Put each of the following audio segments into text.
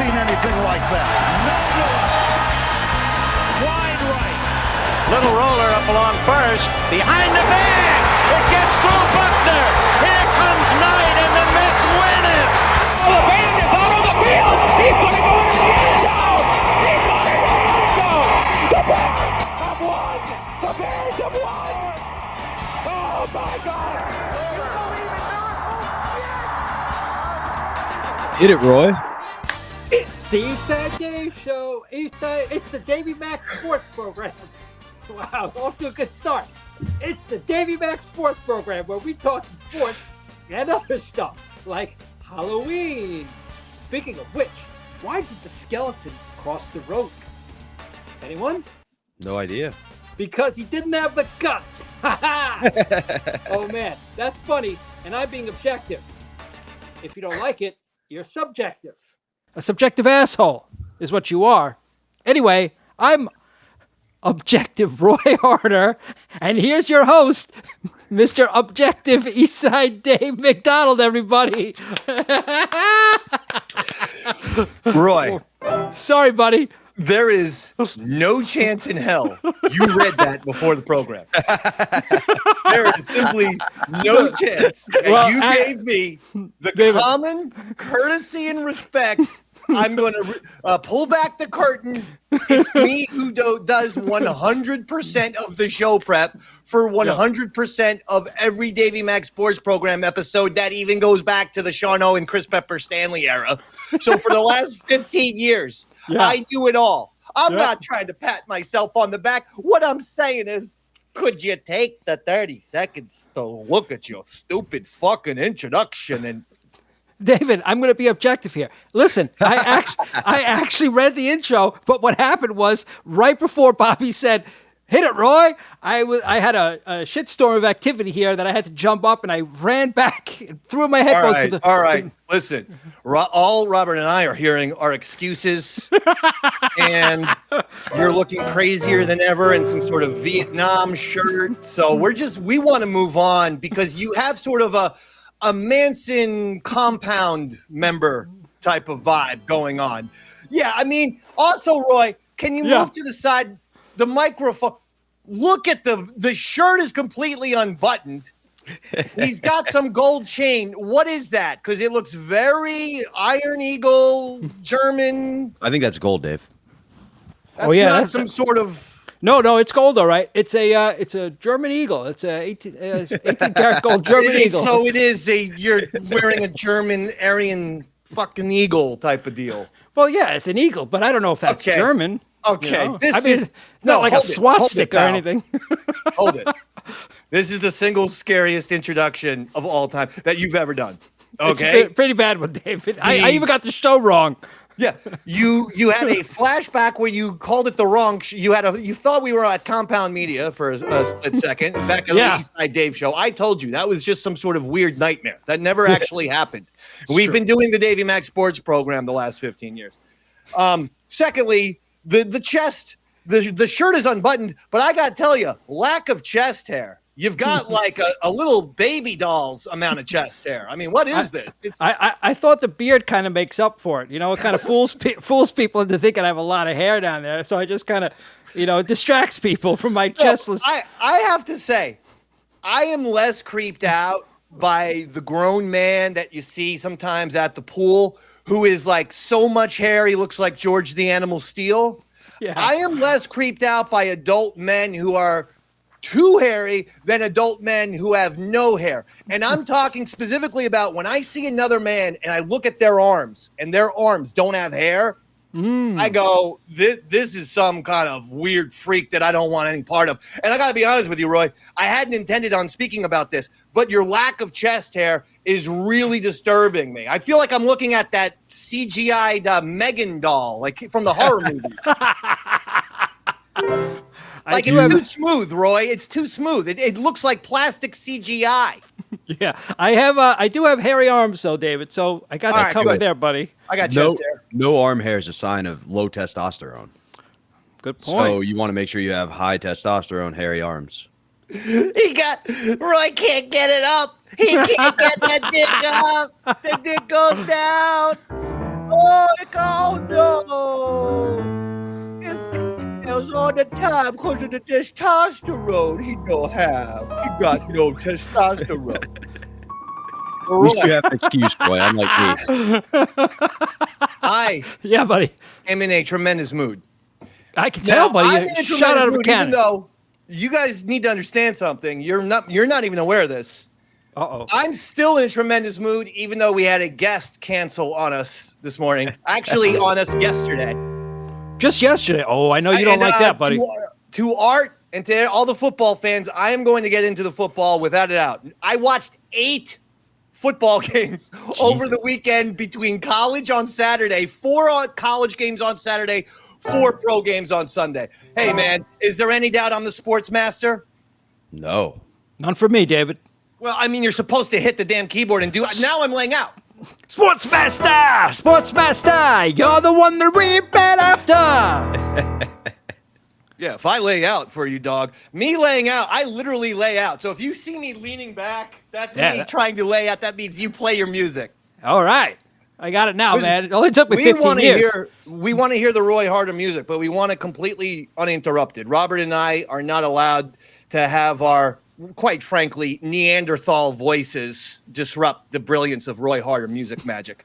seen anything like that. Wide right. Little roller up along first. Behind the bag. It gets through Buckner. Here comes Knight, and the Mets win it. Oh, the band is out on the field. He's going to go in the end zone. He's going to go in the end zone. The Bears have won. The Bears have won. Oh, my God. Hit it, Roy. It's the Eastside Dave Show. It's the Davey Mac Sports Program. Wow, off to a good start. It's the Davey Mac Sports Program where we talk sports and other stuff like Halloween. Speaking of which, why did the skeleton cross the road? Anyone? No idea. Because he didn't have the guts. Ha ha! Oh man, that's funny, and I'm being objective. If you don't like it, you're subjective. A subjective asshole is what you are. Anyway, I'm Objective Roy Harder, and here's your host, Mr. Objective Eastside Dave McDonald, everybody. Roy. Sorry, buddy. There is no chance in hell you read that before the program. There is simply no chance. And Well, you gave me the common courtesy and respect. I'm going to pull back the curtain. It's me who does 100% of the show prep for 100% of every Davey Mac Sports Program episode. That even goes back to the Sean O and Chris Pepper Stanley era. So for the last 15 years, I do it all. I'm not trying to pat myself on the back. What I'm saying is, could you take the 30 seconds to look at your stupid fucking introduction and David, I'm going to be objective here. Listen, I actually read the intro, but what happened was right before Bobby said, "Hit it, Roy," I had a shitstorm of activity here that I had to jump up, and I ran back and threw in my headphones. All right. Listen, all Robert and I are hearing are excuses, and you're looking crazier than ever in some sort of Vietnam shirt. So we want to move on because you have sort of a Manson compound member type of vibe going on. Yeah, I mean, also, Roy, can you move to the side? The microphone. Look at the shirt is completely unbuttoned. He's got some gold chain. What is that? Because it looks very Iron Eagle, German. I think that's gold, Dave. That's not some sort of. No, it's gold, all right. It's a German eagle. It's a 18 karat gold German eagle. So it is you're wearing a German Aryan fucking eagle type of deal. Well, yeah, it's an eagle, but I don't know if that's German. Okay, You know? It's not like a swastika or anything. Hold it. This is the single scariest introduction of all time that you've ever done. Okay, it's a pretty bad one, David. I even got the show wrong. Yeah, you had a flashback where you called it the wrong. You thought we were at Compound Media for a split second back at the Eastside Dave Show. I told you that was just some sort of weird nightmare that never actually happened. We've been doing the Davey Mac Sports Program the last 15 years. Secondly, the chest, the shirt is unbuttoned, but I got to tell you, lack of chest hair. You've got like a little baby doll's amount of chest hair. I mean, what is this? I thought the beard kind of makes up for it. You know, it kind of fools people into thinking I have a lot of hair down there. So I just kind of, it distracts people from my chestless. I have to say, I am less creeped out by the grown man that you see sometimes at the pool who is like so much hair he looks like George the Animal Steel. Yeah. I am less creeped out by adult men who are too hairy than adult men who have no hair. And I'm talking specifically about when I see another man and I look at their arms and their arms don't have hair, I go, this is some kind of weird freak that I don't want any part of. And I got to be honest with you, Roy, I hadn't intended on speaking about this, but your lack of chest hair is really disturbing me. I feel like I'm looking at that CGI'd Megan doll, like from the horror movie. Like it's too smooth, Roy. It's too smooth. It looks like plastic CGI. Yeah, I do have hairy arms though, David. So I got that covered there, buddy. I got chest hair. No arm hair is a sign of low testosterone. Good point. So you want to make sure you have high testosterone, hairy arms. Roy can't get it up. He can't get that dick up. The dick goes down. Oh no! His nails all the time because of the testosterone he don't have. He got no testosterone. At least you have an excuse, boy, unlike me. Yeah, buddy. am in a tremendous mood. I can tell, buddy. I'm in a Shot tremendous out of a mood, cannon. even though you guys need to understand something. You're not even aware of this. Uh-oh. I'm still in a tremendous mood, even though we had a guest cancel on us this morning. Actually, on us yesterday. Just yesterday. Oh, I know you don't like that, buddy. To Art and to all the football fans, I am going to get into the football without a doubt. I watched 8 football games over the weekend between college on Saturday, 4 college games on Saturday, 4 pro games on Sunday. Hey, man, is there any doubt I'm the sports master? No. None for me, David. Well, I mean, you're supposed to hit the damn keyboard and do it. Now I'm laying out. Sportsmaster! Sportsmaster! You're the one that we bet after! Yeah, if I lay out for you, dog, me laying out, I literally lay out. So if you see me leaning back, that's me trying to lay out. That means you play your music. All right. I got it now, man. It only took me 15 years. We want to hear the Roy Harder music, but we want it completely uninterrupted. Robert and I are not allowed to have our, quite frankly, Neanderthal voices disrupt the brilliance of Roy Harder music magic.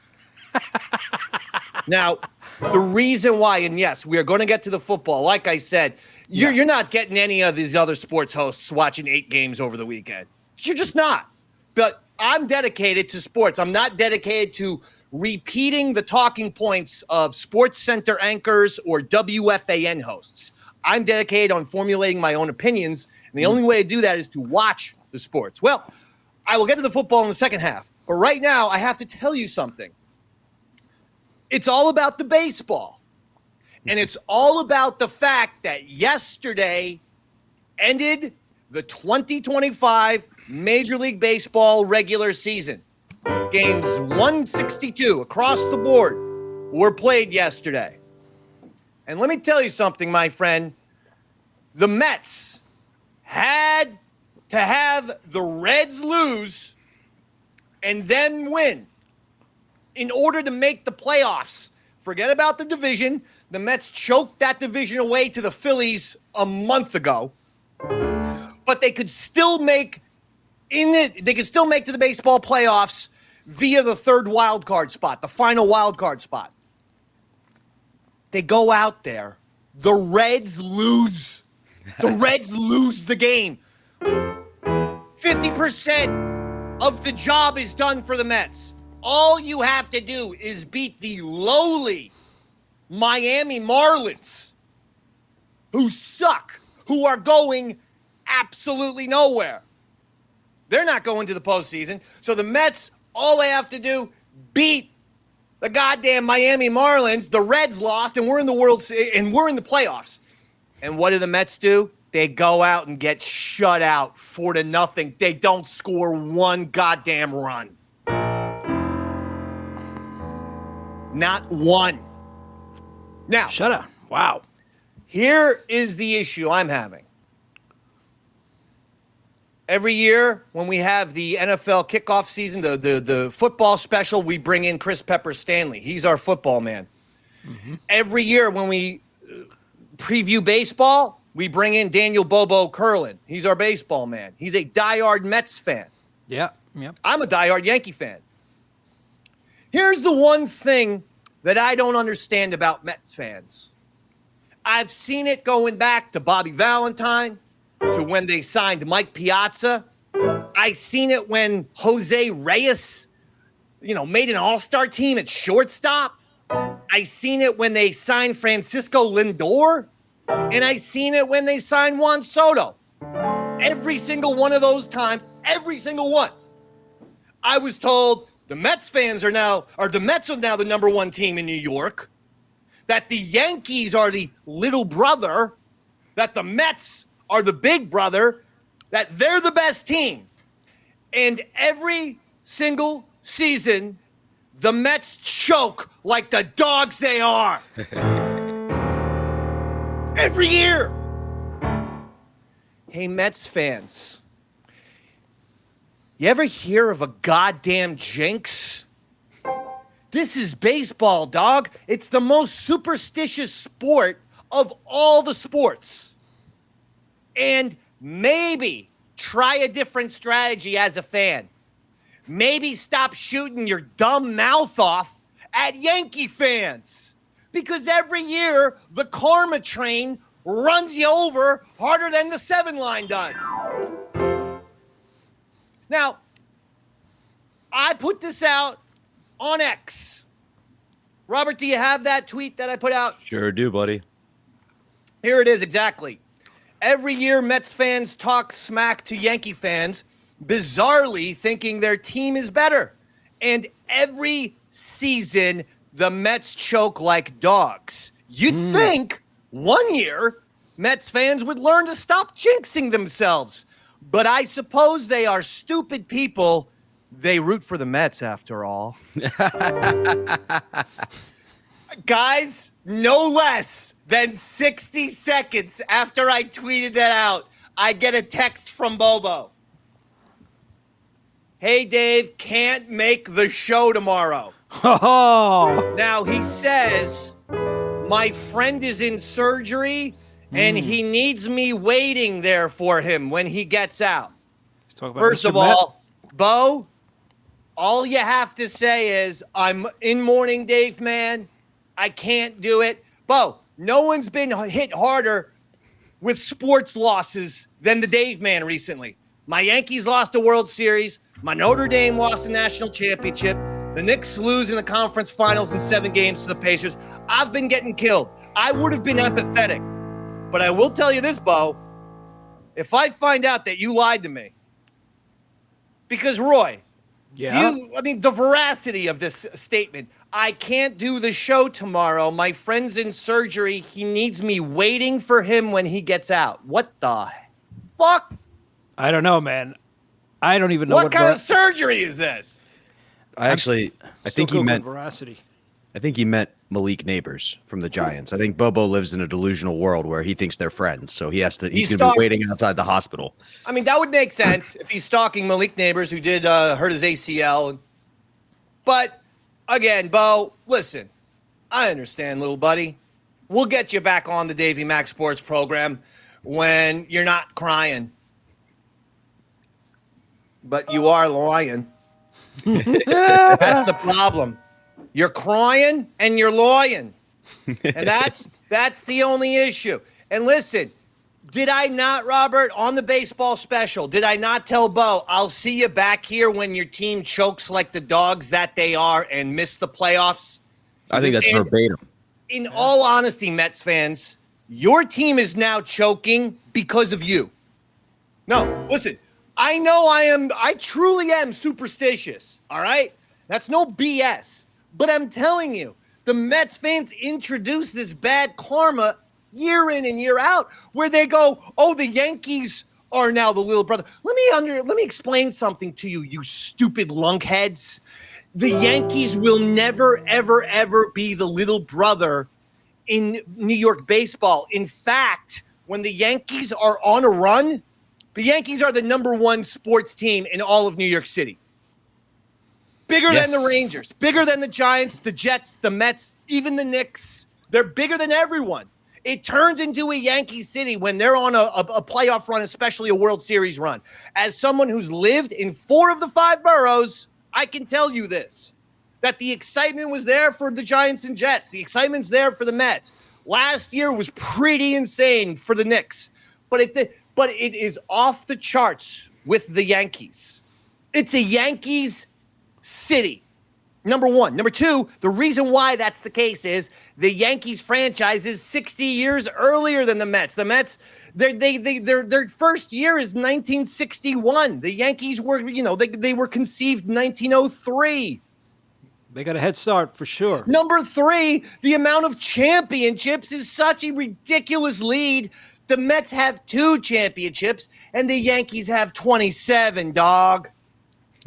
Now, the reason why, and yes, we are going to get to the football. Like I said, you're not getting any of these other sports hosts watching 8 games over the weekend. You're just not. But I'm dedicated to sports. I'm not dedicated to repeating the talking points of Sports Center anchors or WFAN hosts. I'm dedicated on formulating my own opinions, and the only way to do that is to watch the sports. Well, I will get to the football in the second half, but right now I have to tell you something. It's all about the baseball, and it's all about the fact that yesterday ended the 2025 Major League Baseball regular season. Games 162 across the board were played yesterday. And let me tell you something, my friend. The Mets had to have the Reds lose and then win in order to make the playoffs. Forget about the division. The Mets choked that division away to the Phillies a month ago. But they could still make to the baseball playoffs via the third wild card spot, the final wild card spot. They go out there. The Reds lose. The Reds lose the game. 50% of the job is done for the Mets. All you have to do is beat the lowly Miami Marlins, who suck, who are going absolutely nowhere. They're not going to the postseason. So the Mets, all they have to do, beat the goddamn Miami Marlins. The Reds lost, and we're in the playoffs. And what do the Mets do? They go out and get shut out 4-0. They don't score one goddamn run. Not one. Now, Shut up. Wow. here is the issue I'm having. Every year when we have the NFL kickoff season, the football special, we bring in Chris Pepper Stanley. He's our football man. Mm-hmm. Every year when we preview baseball, we bring in Daniel Bobo Curlin. He's our baseball man. He's a diehard Mets fan. Yeah. I'm a diehard Yankee fan. Here's the one thing that I don't understand about Mets fans. I've seen it going back to Bobby Valentine, to when they signed Mike Piazza. I've seen it when Jose Reyes, made an all-star team at shortstop. I've seen it when they signed Francisco Lindor. And I've seen it when they signed Juan Soto. Every single one of those times, every single one. I was told the Mets are now the number one team in New York, that the Yankees are the little brother, that the Mets are the big brother, that they're the best team. And every single season, the Mets choke like the dogs they are. Every year. Hey, Mets fans, you ever hear of a goddamn jinx? This is baseball, dog. It's the most superstitious sport of all the sports. And maybe try a different strategy as a fan. Maybe stop shooting your dumb mouth off at Yankee fans. Because every year, the karma train runs you over harder than the 7 line does. Now, I put this out on X. Robert, do you have that tweet that I put out? Sure do, buddy. Here it is exactly. Every year, Mets fans talk smack to Yankee fans, bizarrely thinking their team is better. And every season, the Mets choke like dogs. You'd think one year, Mets fans would learn to stop jinxing themselves. But I suppose they are stupid people. They root for the Mets, after all. Guys, no less than 60 seconds after I tweeted that out, I get a text from Bobo. Hey, Dave, can't make the show tomorrow. Oh, Now, he says, my friend is in surgery, and he needs me waiting there for him when he gets out. let's talk about First Mr. of Met. all, Bo, all you have to say is, I'm in morning, Dave, man. I can't do it. Bo, no one's been hit harder with sports losses than the Dave man recently. My Yankees lost a World Series. My Notre Dame lost a national championship. The Knicks lose in the conference finals in 7 games to the Pacers. I've been getting killed. I would have been empathetic. But I will tell you this, Bo. If I find out that you lied to me, because Roy, the veracity of this statement, I can't do the show tomorrow. My friend's in surgery. He needs me waiting for him when he gets out. What the fuck? I don't know, man. I don't even know What kind of surgery is this? I think he meant veracity. I think he meant Malik Neighbors from the Giants. I think Bobo lives in a delusional world where he thinks they're friends, so he's going to be waiting outside the hospital. I mean, that would make sense if he's stalking Malik Neighbors, who did hurt his ACL. But again, Bo, listen, I understand, little buddy. We'll get you back on the Davey Mac Sports Program when you're not crying. But you are lying. That's the problem. You're crying and you're lying. And that's the only issue. And listen, did I not, Robert, on the baseball special, did I not tell Bo, I'll see you back here when your team chokes like the dogs that they are and miss the playoffs? I think that's verbatim. In all honesty, Mets fans, your team is now choking because of you. No, listen, I know I truly am superstitious, all right? That's no BS. But I'm telling you, the Mets fans introduce this bad karma year in and year out where they go, oh, the Yankees are now the little brother. Let me explain something to you, you stupid lunkheads. The Yankees will never, ever, ever be the little brother in New York baseball. In fact, when the Yankees are on a run, the Yankees are the #1 sports team in all of New York City. Bigger than the Rangers, bigger than the Giants, the Jets, the Mets, even the Knicks. They're bigger than everyone. It turns into a Yankee City when they're on a playoff run, especially a World Series run. As someone who's lived in 4 of the 5 boroughs, I can tell you this, that the excitement was there for the Giants and Jets. The excitement's there for the Mets. Last year was pretty insane for the Knicks. But it is off the charts with the Yankees. It's a Yankees city, #1. #2, the reason why that's the case is the Yankees franchise is 60 years earlier than the Mets. The Mets, their first year is 1961. The Yankees were, they were conceived in 1903. They got a head start for sure. #3, the amount of championships is such a ridiculous lead. The Mets have 2 championships, and the Yankees have 27, dog.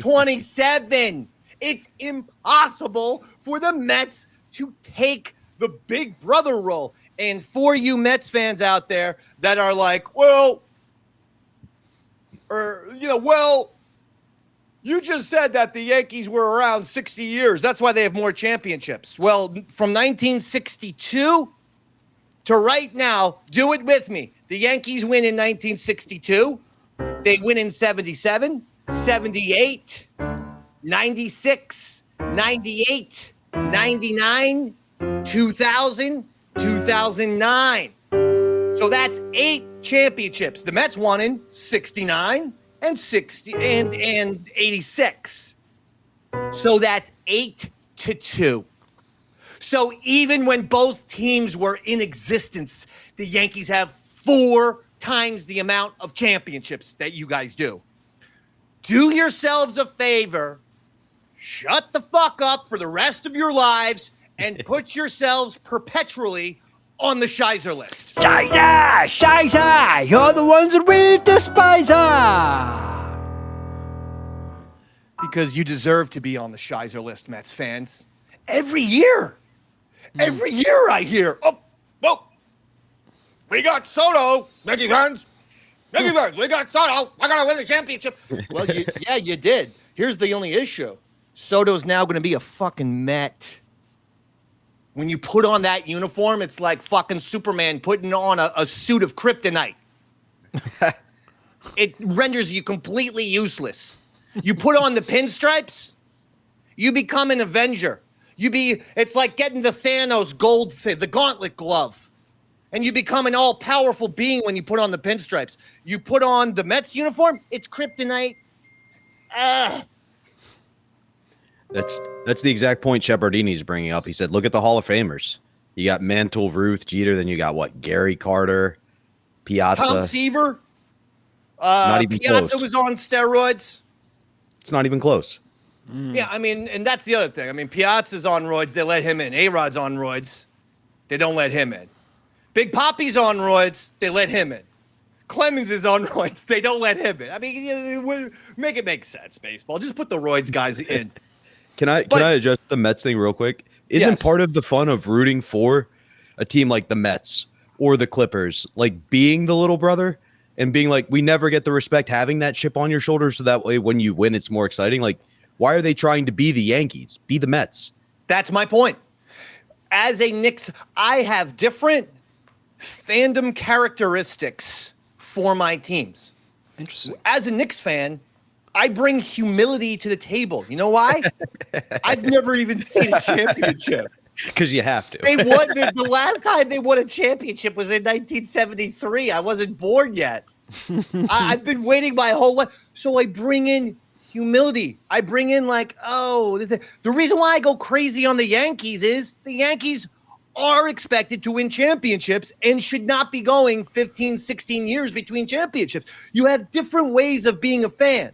27. It's impossible for the Mets to take the big brother role. And for you Mets fans out there that are like, you You just said that the Yankees were around 60 years. That's why they have more championships. Well, from 1962 to right now, do it with me. The Yankees win in 1962. They win in 77, 78, 96, 98, 99, 2000, 2009. So that's 8 championships. The Mets won in 69 and 60 and 86. So that's 8-2. So even when both teams were in existence, the Yankees have 4 times the amount of championships that you guys do. Do yourselves a favor, shut the fuck up for the rest of your lives, and put yourselves perpetually on the Shizer list. Shizer! You're the ones that we despise! Because you deserve to be on the Shizer list, Mets fans. Every year I hear, we got Soto, Yankee fans, we got Soto, we're going to win the championship. Well, you did. Here's the only issue. Soto's now going to be a fucking Met. When you put on that uniform, it's like fucking Superman putting on a suit of kryptonite. It renders you completely useless. You put on the pinstripes, you become an Avenger. It's like getting the Thanos gold thing, the gauntlet glove. And you become an all-powerful being when you put on the pinstripes. You put on the Mets uniform, it's kryptonite. That's the exact point Shepardini's bringing up. He said, look at the Hall of Famers. You got Mantle, Ruth, Jeter, then you got what? Gary Carter, Piazza. Tom Seaver. Not even Piazza close. was on steroids. It's not even close. Yeah, I mean, and that's the other thing. I mean, Piazza's on roids. They let him in. A-Rod's on roids. They don't let him in. Big Poppy's on roids. They let him in. Clemens is on roids. They don't let him in. I mean, make it make sense, baseball. Just put the roids guys in. Can I adjust the Mets thing real quick? Isn't part of the fun of rooting for a team like the Mets or the Clippers, like being the little brother and being like, we never get the respect having that chip on your shoulder, so that way when you win, it's more exciting? Like, why are they trying to be the Yankees? Be the Mets. That's my point. As a Knicks, I have different fandom characteristics for my teams. Interesting. As a Knicks fan, I bring humility to the table. You know why? I've never even seen a championship. Because you have to. They won the last time they won a championship was in 1973. I wasn't born yet. I've been waiting my whole life. So I bring in humility. I bring in the reason why I go crazy on the Yankees is the Yankees are expected to win championships and should not be going 15, 16 years between championships. You have different ways of being a fan.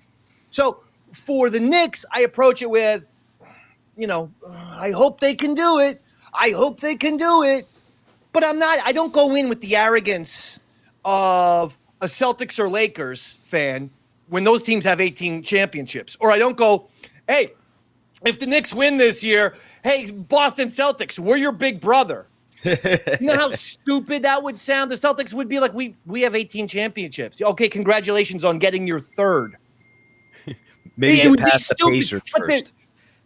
So for the Knicks, I approach it with, I hope they can do it. I hope they can do it. But I don't go in with the arrogance of a Celtics or Lakers fan when those teams have 18 championships. Or I don't go, hey, if the Knicks win this year, hey, Boston Celtics, we're your big brother. You know how stupid that would sound? The Celtics would be like, we have 18 championships. Okay, congratulations on getting your third. Maybe It would get past be the Pacers first.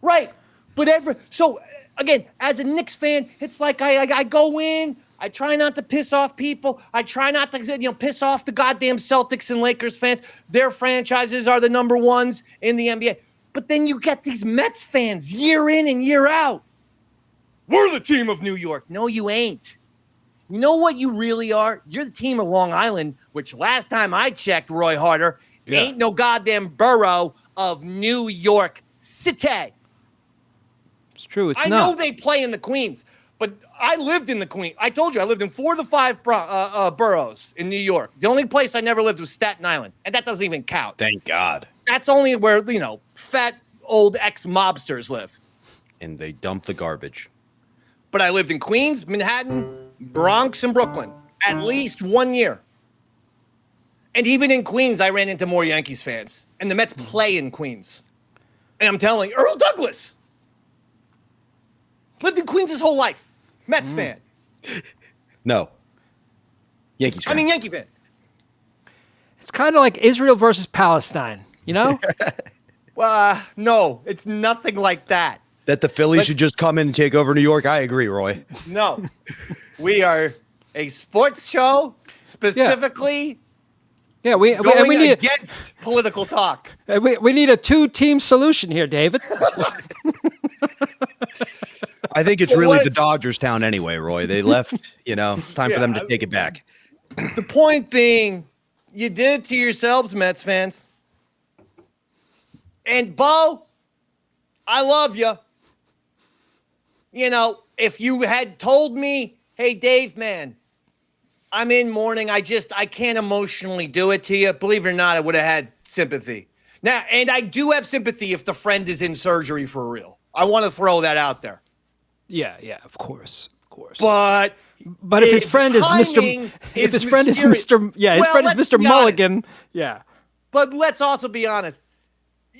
Right. But so again, as a Knicks fan, it's like I go in, I try not to piss off people. I try not to piss off the goddamn Celtics and Lakers fans. Their franchises are the number ones in the NBA. But then you get these Mets fans year in and year out. We're the team of New York. No, you ain't. You know what you really are? You're the team of Long Island, which last time I checked, Roy Harder, ain't no goddamn borough of New York City. It's true. I know they play in the Queens, but I lived in the Queens. I told you I lived in 4 of the 5 boroughs in New York. The only place I never lived was Staten Island, and that doesn't even count. Thank God. That's only where, fat old ex-mobsters live. And they dump the garbage. But I lived in Queens, Manhattan, Bronx, and Brooklyn at least 1 year. And even in Queens, I ran into more Yankees fans. And the Mets play in Queens. And I'm telling you, Earl Douglas lived in Queens his whole life. Mets fan. No. Yankees fan. Yankee fan. It's kind of like Israel versus Palestine, you know? No, it's nothing like that. That the Phillies should just come in and take over New York? I agree, Roy. No. We are a sports show specifically we need against political talk. We need a 2-team solution here, David. I think it's really the Dodgers town anyway, Roy. They left, it's time for them to take it back. The point being, you did it to yourselves, Mets fans. And Bo, I love you. If you had told me, hey, Dave, man, I'm in mourning. I can't emotionally do it to you. Believe it or not, I would have had sympathy. Now, and I do have sympathy if the friend is in surgery for real. I want to throw that out there. Yeah, of course. But if his friend is Mr. If his friend is Mr. Yeah, his friend is Mr. Mulligan. Yeah. But let's also be honest.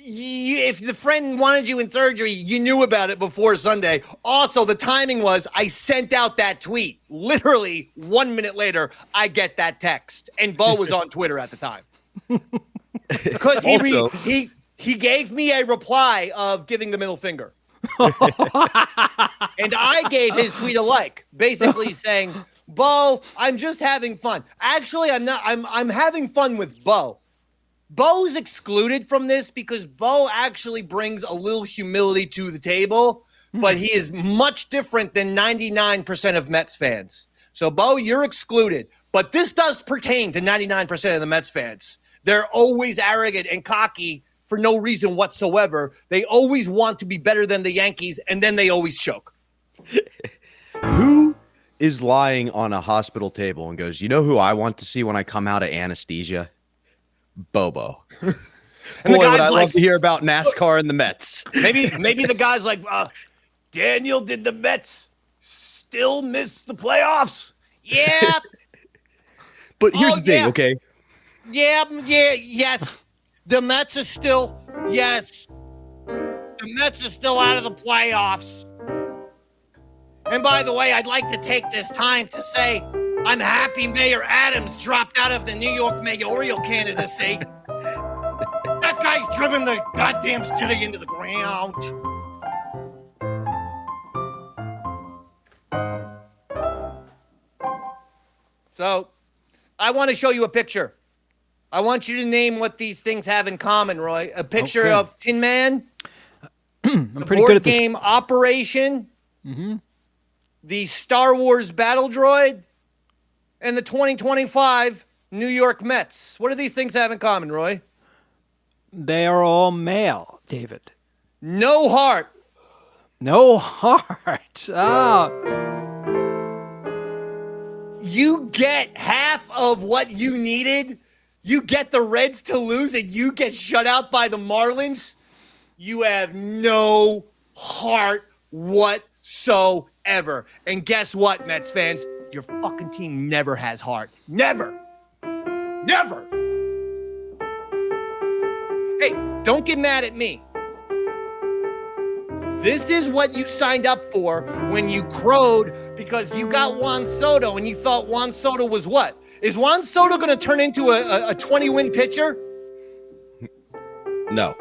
If the friend wanted you in surgery, you knew about it before Sunday. Also, the timing was I sent out that tweet. Literally 1 minute later, I get that text. And Bo was on Twitter at the time. Because he gave me a reply of giving the middle finger. And I gave his tweet a like, basically saying, Bo, I'm just having fun. Actually, I'm not. I'm having fun with Bo. Bo's excluded from this because Bo actually brings a little humility to the table, but he is much different than 99% of Mets fans. So, Bo, you're excluded. But this does pertain to 99% of the Mets fans. They're always arrogant and cocky for no reason whatsoever. They always want to be better than the Yankees, and then they always choke. Who is lying on a hospital table and goes, you know who I want to see when I come out of anesthesia? Bobo. And the guy's I love to hear about NASCAR and the Mets. Maybe the guy's like, Daniel, did the Mets still miss the playoffs? Yeah. But here's the thing, okay? Yes. The Mets are still, yes. The Mets are still out of the playoffs. And by the way, I'd like to take this time to say I'm happy Mayor Adams dropped out of the New York mayoral candidacy. That guy's driven the goddamn city into the ground. So, I want to show you a picture. I want you to name what these things have in common, Roy. A picture of Tin Man, I'm the pretty board good at this game Operation, the Star Wars battle droid, and the 2025 New York Mets. What do these things have in common, Roy? They are all male, David. No heart. No heart. You get half of what you needed. You get the Reds to lose and you get shut out by the Marlins. You have no heart whatsoever. And guess what, Mets fans? Your fucking team never has heart. Never. Hey, don't get mad at me. This is what you signed up for when you crowed because you got Juan Soto and you thought Juan Soto was what? Is Juan Soto going to turn into a 20-win pitcher? No.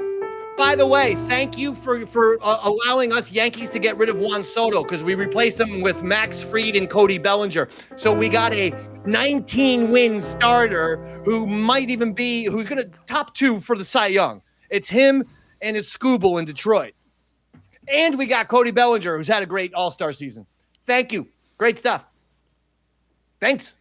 By the way, thank you for allowing us Yankees to get rid of Juan Soto because we replaced him with Max Fried and Cody Bellinger. So we got a 19-win starter who's going to top 2 for the Cy Young. It's him and it's Scooble in Detroit. And we got Cody Bellinger, who's had a great all-star season. Thank you. Great stuff. Thanks,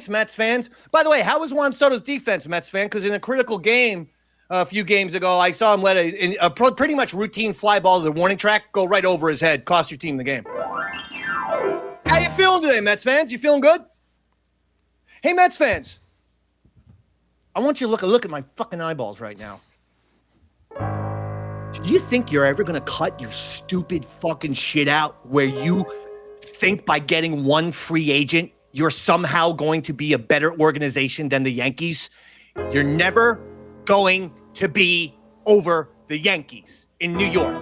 Mets fans. By the way, how was Juan Soto's defense, Mets fan? Because in a critical game a few games ago, I saw him let a pretty much routine fly ball to the warning track go right over his head, cost your team the game. How you feeling today, Mets fans? You feeling good? Hey, Mets fans. I want you to look at my fucking eyeballs right now. Do you think you're ever going to cut your stupid fucking shit out where you think by getting one free agent, you're somehow going to be a better organization than the Yankees? You're never going to be over the Yankees in New York.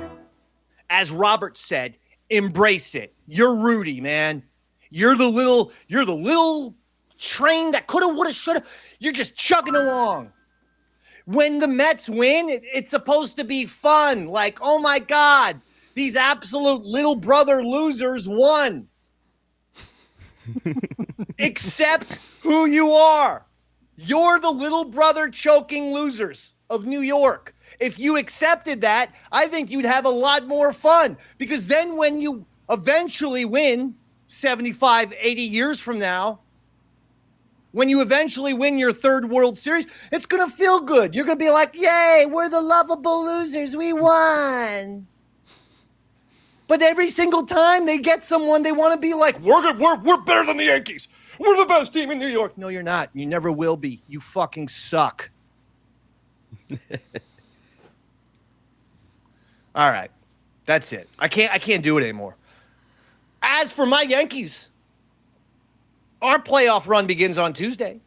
As Robert said, embrace it. You're Rudy, man. You're the little train that coulda, woulda, shoulda. You're just chugging along. When the Mets win, it's supposed to be fun. Like, oh my God, these absolute little brother losers won. Accept who you are. You're the little brother choking losers of New York. If you accepted that, I think you'd have a lot more fun. Because then when you eventually win 75, 80 years from now, when you eventually win your third World Series, it's going to feel good. You're going to be like, yay, we're the lovable losers. We won. But every single time they get someone, they want to be like, we're better than the Yankees. We're the best team in New York. No, you're not. You never will be. You fucking suck. All right. That's it. I can't do it anymore. As for my Yankees, our playoff run begins on Tuesday.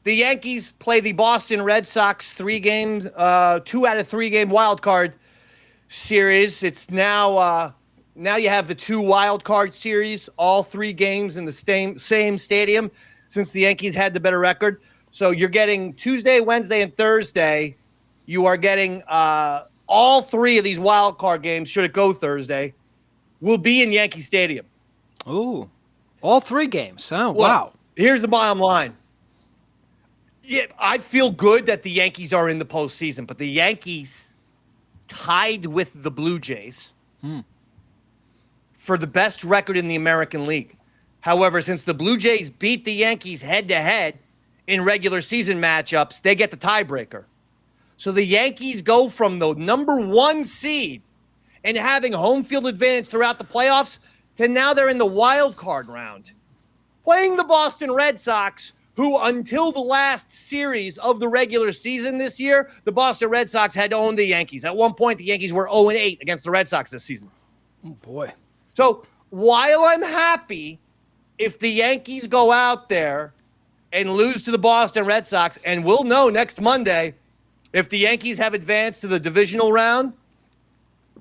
The Yankees play the Boston Red Sox 2 out of 3 game wild card series. It's now you have the 2 wild card series, all 3 games in the same stadium since the Yankees had the better record. So you're getting Tuesday, Wednesday, and Thursday. You are getting all 3 of these wild card games, should it go Thursday, will be in Yankee Stadium. Ooh. All 3 games. Oh, wow. Here's the bottom line. Yeah, I feel good that the Yankees are in the postseason, but the Yankees tied with the Blue Jays for the best record in the American League. However, since the Blue Jays beat the Yankees head-to-head in regular season matchups, they get the tiebreaker. So the Yankees go from the number 1 seed and having home field advantage throughout the playoffs to now they're in the wild card round, playing the Boston Red Sox, who until the last series of the regular season this year, the Boston Red Sox had owned the Yankees. At one point, the Yankees were 0-8 against the Red Sox this season. Oh, boy. So while I'm happy if the Yankees go out there and lose to the Boston Red Sox, and we'll know next Monday if the Yankees have advanced to the divisional round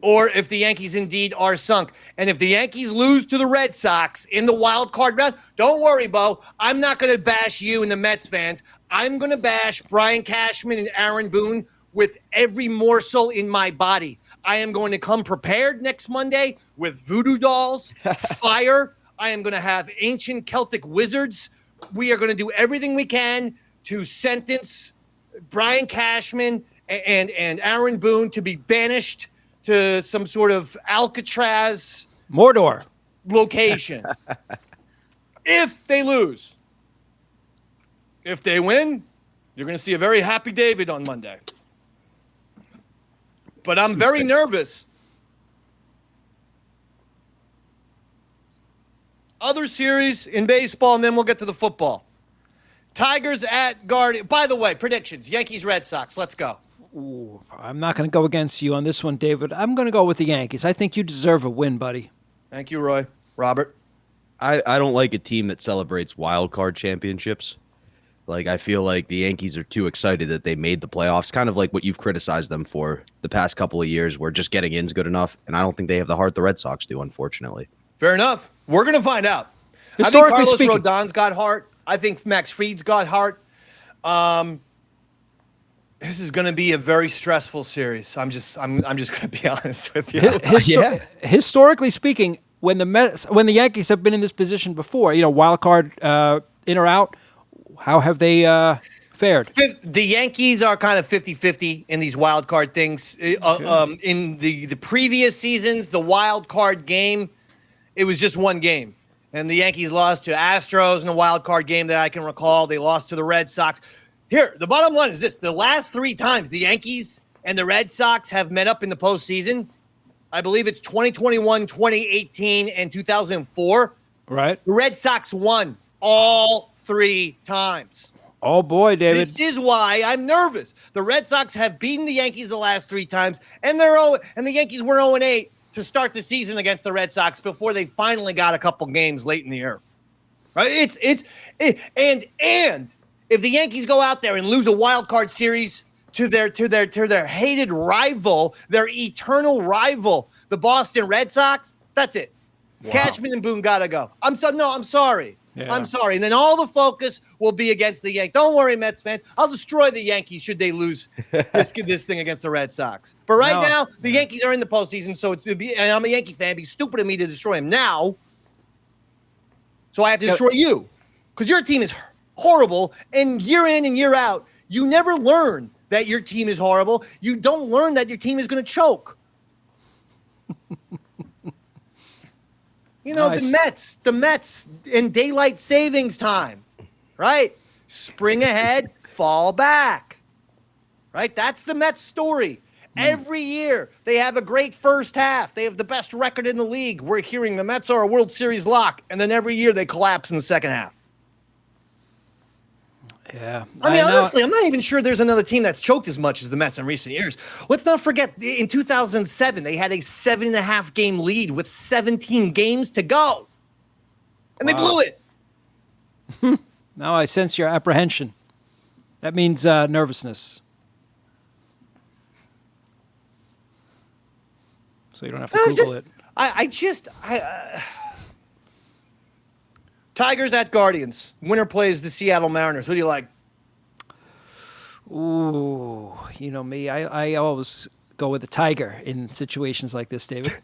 or if the Yankees indeed are sunk. And if the Yankees lose to the Red Sox in the wild card round, don't worry, Bo. I'm not going to bash you and the Mets fans. I'm going to bash Brian Cashman and Aaron Boone with every morsel in my body. I am going to come prepared next Monday with voodoo dolls, fire. I am going to have ancient Celtic wizards. We are going to do everything we can to sentence Brian Cashman and Aaron Boone to be banished to some sort of Alcatraz Mordor location. If they lose. If they win, you're going to see a very happy David on Monday. But I'm very nervous. Other series in baseball, and then we'll get to the football. Tigers at Guardians. By the way, predictions. Yankees, Red Sox. Let's go. Ooh, I'm not going to go against you on this one, David. I'm going to go with the Yankees. I think you deserve a win, buddy. Thank you, Roy. Robert? I don't like a team that celebrates wild card championships. Like, I feel like the Yankees are too excited that they made the playoffs, kind of like what you've criticized them for the past couple of years, where just getting in's good enough, and I don't think they have the heart the Red Sox do, unfortunately. Fair enough. We're going to find out. Historically I think speaking, Carlos Rodon's got heart. I think Max Fried's got heart. This is going to be a very stressful series. I'm just going to be honest with you. Historically speaking, when the Yankees have been in this position before, wild card in or out, how have they fared? The Yankees are kind of 50-50 in these wild card things. In the previous seasons, the wild card game, it was just one game. And the Yankees lost to Astros in a wild card game that I can recall. They lost to the Red Sox. Here, the bottom line is this. The last 3 times the Yankees and the Red Sox have met up in the postseason, I believe it's 2021, 2018, and 2004. Right. The Red Sox won all 3 times. Oh, boy, David. This is why I'm nervous. The Red Sox have beaten the Yankees the last 3 times, and the Yankees were 0-8 to start the season against the Red Sox before they finally got a couple games late in the year. Right? And if the Yankees go out there and lose a wild card series to their hated rival, their eternal rival, the Boston Red Sox, that's it. Wow. Cashman and Boone gotta go. I'm sorry. Yeah. I'm sorry. And then all the focus will be against the Yankees. Don't worry, Mets fans. I'll destroy the Yankees should they lose this thing against the Red Sox. But right now, the Yankees are in the postseason, so and I'm a Yankee fan. It'd be stupid of me to destroy them now. So I have to destroy you because your team is horrible. And year in and year out, you never learn that your team is horrible. You don't learn that your team is going to choke. The Mets in daylight savings time, right? Spring ahead, fall back, right? That's the Mets story. Every year, they have a great first half. They have the best record in the league. We're hearing the Mets are a World Series lock, and then every year they collapse in the second half. Yeah. I mean, honestly, I'm not even sure there's another team that's choked as much as the Mets in recent years. Let's not forget, in 2007, they had a 7.5 game lead with 17 games to go. And they blew it. Now I sense your apprehension. That means nervousness. So you don't have to Google it. Tigers at Guardians. Winner plays the Seattle Mariners. Who do you like? Ooh, you know me. I always go with the Tiger in situations like this, David.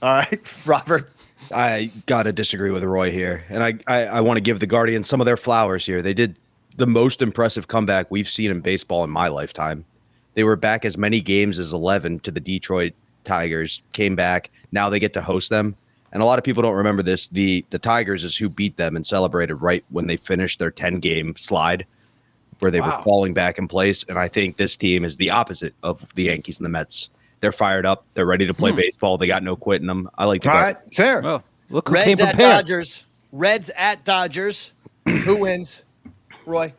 All right, Robert. I got to disagree with Roy here. And I want to give the Guardians some of their flowers here. They did the most impressive comeback we've seen in baseball in my lifetime. They were back as many games as 11 to the Detroit Tigers, came back. Now they get to host them. And a lot of people don't remember this. The Tigers is who beat them and celebrated right when they finished their 10-game slide where they were falling back in place. And I think this team is the opposite of the Yankees and the Mets. They're fired up. They're ready to play baseball. They got no quit in them. I like the right, fair. Well, look who Reds came at prepared. Dodgers. Reds at Dodgers. Who wins? Roy?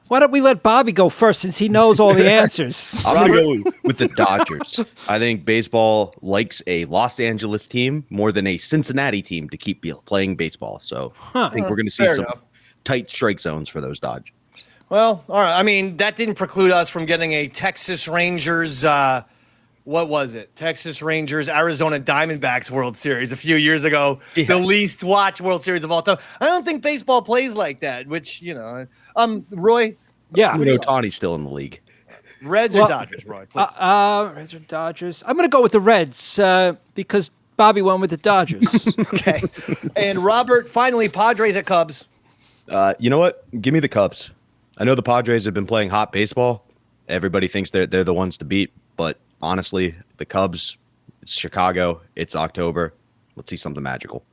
Why don't we let Bobby go first since he knows all the answers? I'm going to go with the Dodgers. I think baseball likes a Los Angeles team more than a Cincinnati team to keep playing baseball. So I think we're going to see some tight strike zones for those Dodgers. Well, all right. I mean, that didn't preclude us from getting a Texas Rangers, what was it? Texas Rangers, Arizona Diamondbacks World Series a few years ago. Yeah. The least watched World Series of all time. I don't think baseball plays like that, which, Roy? Yeah. Ohtani's still in the league. Reds or Dodgers, Roy? Please. Reds or Dodgers? I'm going to go with the Reds because Bobby went with the Dodgers. Okay. And Robert, finally, Padres at Cubs. You know what? Give me the Cubs. I know the Padres have been playing hot baseball. Everybody thinks they're the ones to beat, but honestly, the Cubs, it's Chicago, it's October. Let's see something magical.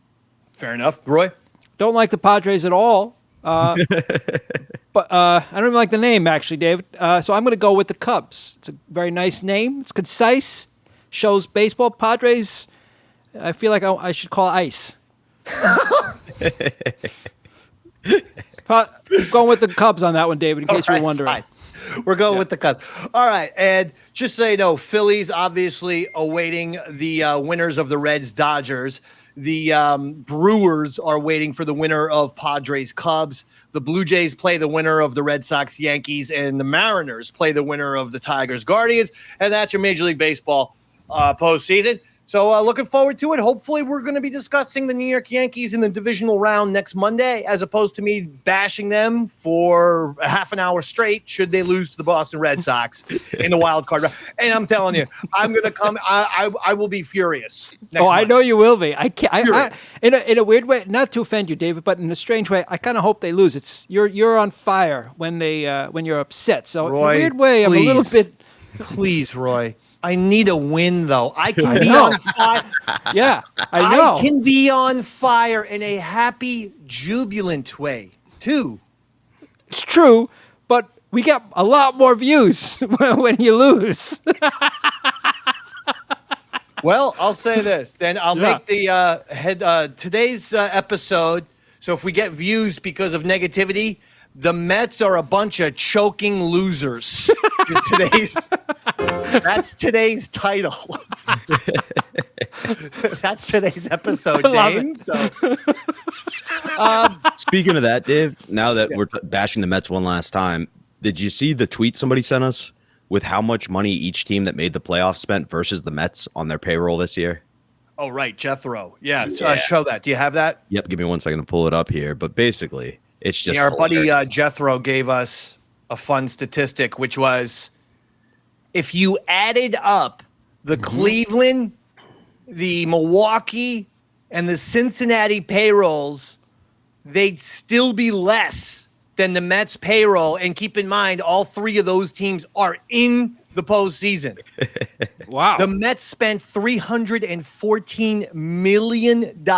Fair enough. Roy? Don't like the Padres at all. But I don't even like the name, actually, David. So I'm going to go with the Cubs. It's a very nice name. It's concise. Shows baseball. Padres, I feel like I should call ice. Going with the Cubs on that one, David, in case you were wondering. Fine. We're going with the Cubs. All right. And just so you know, Phillies obviously awaiting the winners of the Reds-Dodgers. The Brewers are waiting for the winner of Padres-Cubs. The Blue Jays play the winner of the Red Sox-Yankees. And the Mariners play the winner of the Tigers-Guardians. And that's your Major League Baseball postseason. So looking forward to it. Hopefully we're going to be discussing the New York Yankees in the divisional round next Monday, as opposed to me bashing them for a half an hour straight should they lose to the Boston Red Sox in the wild card round. And I'm telling you, I'm going to come. I will be furious. Next Monday. I know you will be. I can't. In a weird way, not to offend you, David, but in a strange way, I kind of hope they lose. It's you're on fire when you're upset. So Roy, in a weird way, I'm a little bit. Please, Roy. I need a win, though. I can be on fire. Yeah, I know. I can be on fire in a happy, jubilant way, too. It's true, but we get a lot more views when you lose. Well, I'll say this. Then I'll make the today's episode. So if we get views because of negativity, the Mets are a bunch of choking losers. That's today's title. That's today's episode name. So, speaking of that, Dave, now that we're bashing the Mets one last time, did you see the tweet somebody sent us with how much money each team that made the playoffs spent versus the Mets on their payroll this year? Oh, right. Jethro. Yeah. Show that. Do you have that? Yep. Give me 1 second to pull it up here. But basically, it's just our buddy hilarious. Jethro gave us a fun statistic, which was if you added up the Cleveland, the Milwaukee, and the Cincinnati payrolls, they'd still be less than the Mets payroll. And keep in mind, all three of those teams are in the postseason. Wow. The Mets spent $314 million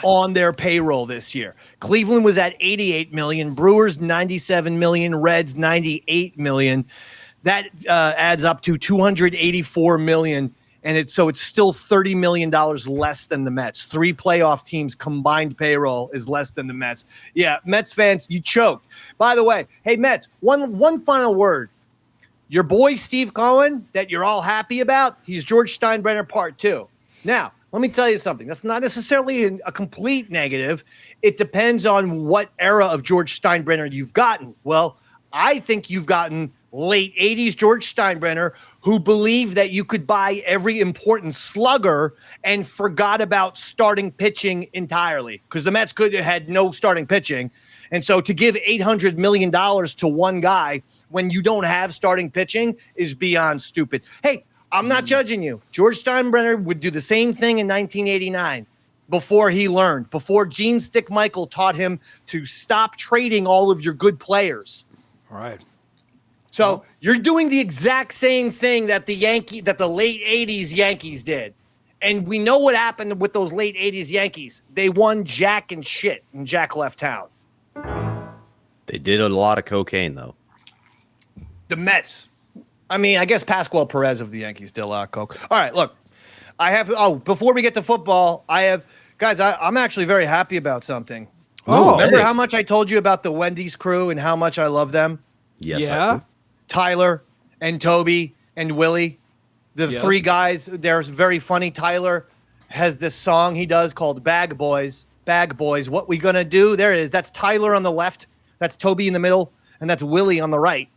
on their payroll this year. Cleveland was at $88 million, Brewers $97 million, Reds $98 million. That adds up to $284 million. And it's still $30 million less than the Mets. Three playoff teams combined payroll is less than the Mets. Yeah, Mets fans, you choked. By the way, hey, Mets, one final word. Your boy Steve Cohen that you're all happy about, he's George Steinbrenner Part 2. Now, let me tell you something. That's not necessarily a complete negative. It depends on what era of George Steinbrenner you've gotten. Well, I think you've gotten late 80s George Steinbrenner who believed that you could buy every important slugger and forgot about starting pitching entirely because the Mets could have had no starting pitching. And so to give $800 million to one guy when you don't have starting pitching is beyond stupid. Hey, I'm not judging you. George Steinbrenner would do the same thing in 1989 before Gene Stick Michael taught him to stop trading all of your good players. All right. So you're doing the exact same thing that the late 80s Yankees did. And we know what happened with those late 80s Yankees. They won jack and shit, and Jack left town. They did a lot of cocaine, though. The Mets. I mean, I guess Pascual Perez of the Yankees did a lot of coke. All right, look. Before we get to football, I'm actually very happy about something. Remember how much I told you about the Wendy's crew and how much I love them? Yes. Yeah. Tyler and Toby and Willie, the three guys. They're very funny. Tyler has this song he does called Bag Boys. Bag Boys, what we gonna do? There it is. That's Tyler on the left. That's Toby in the middle. And that's Willie on the right.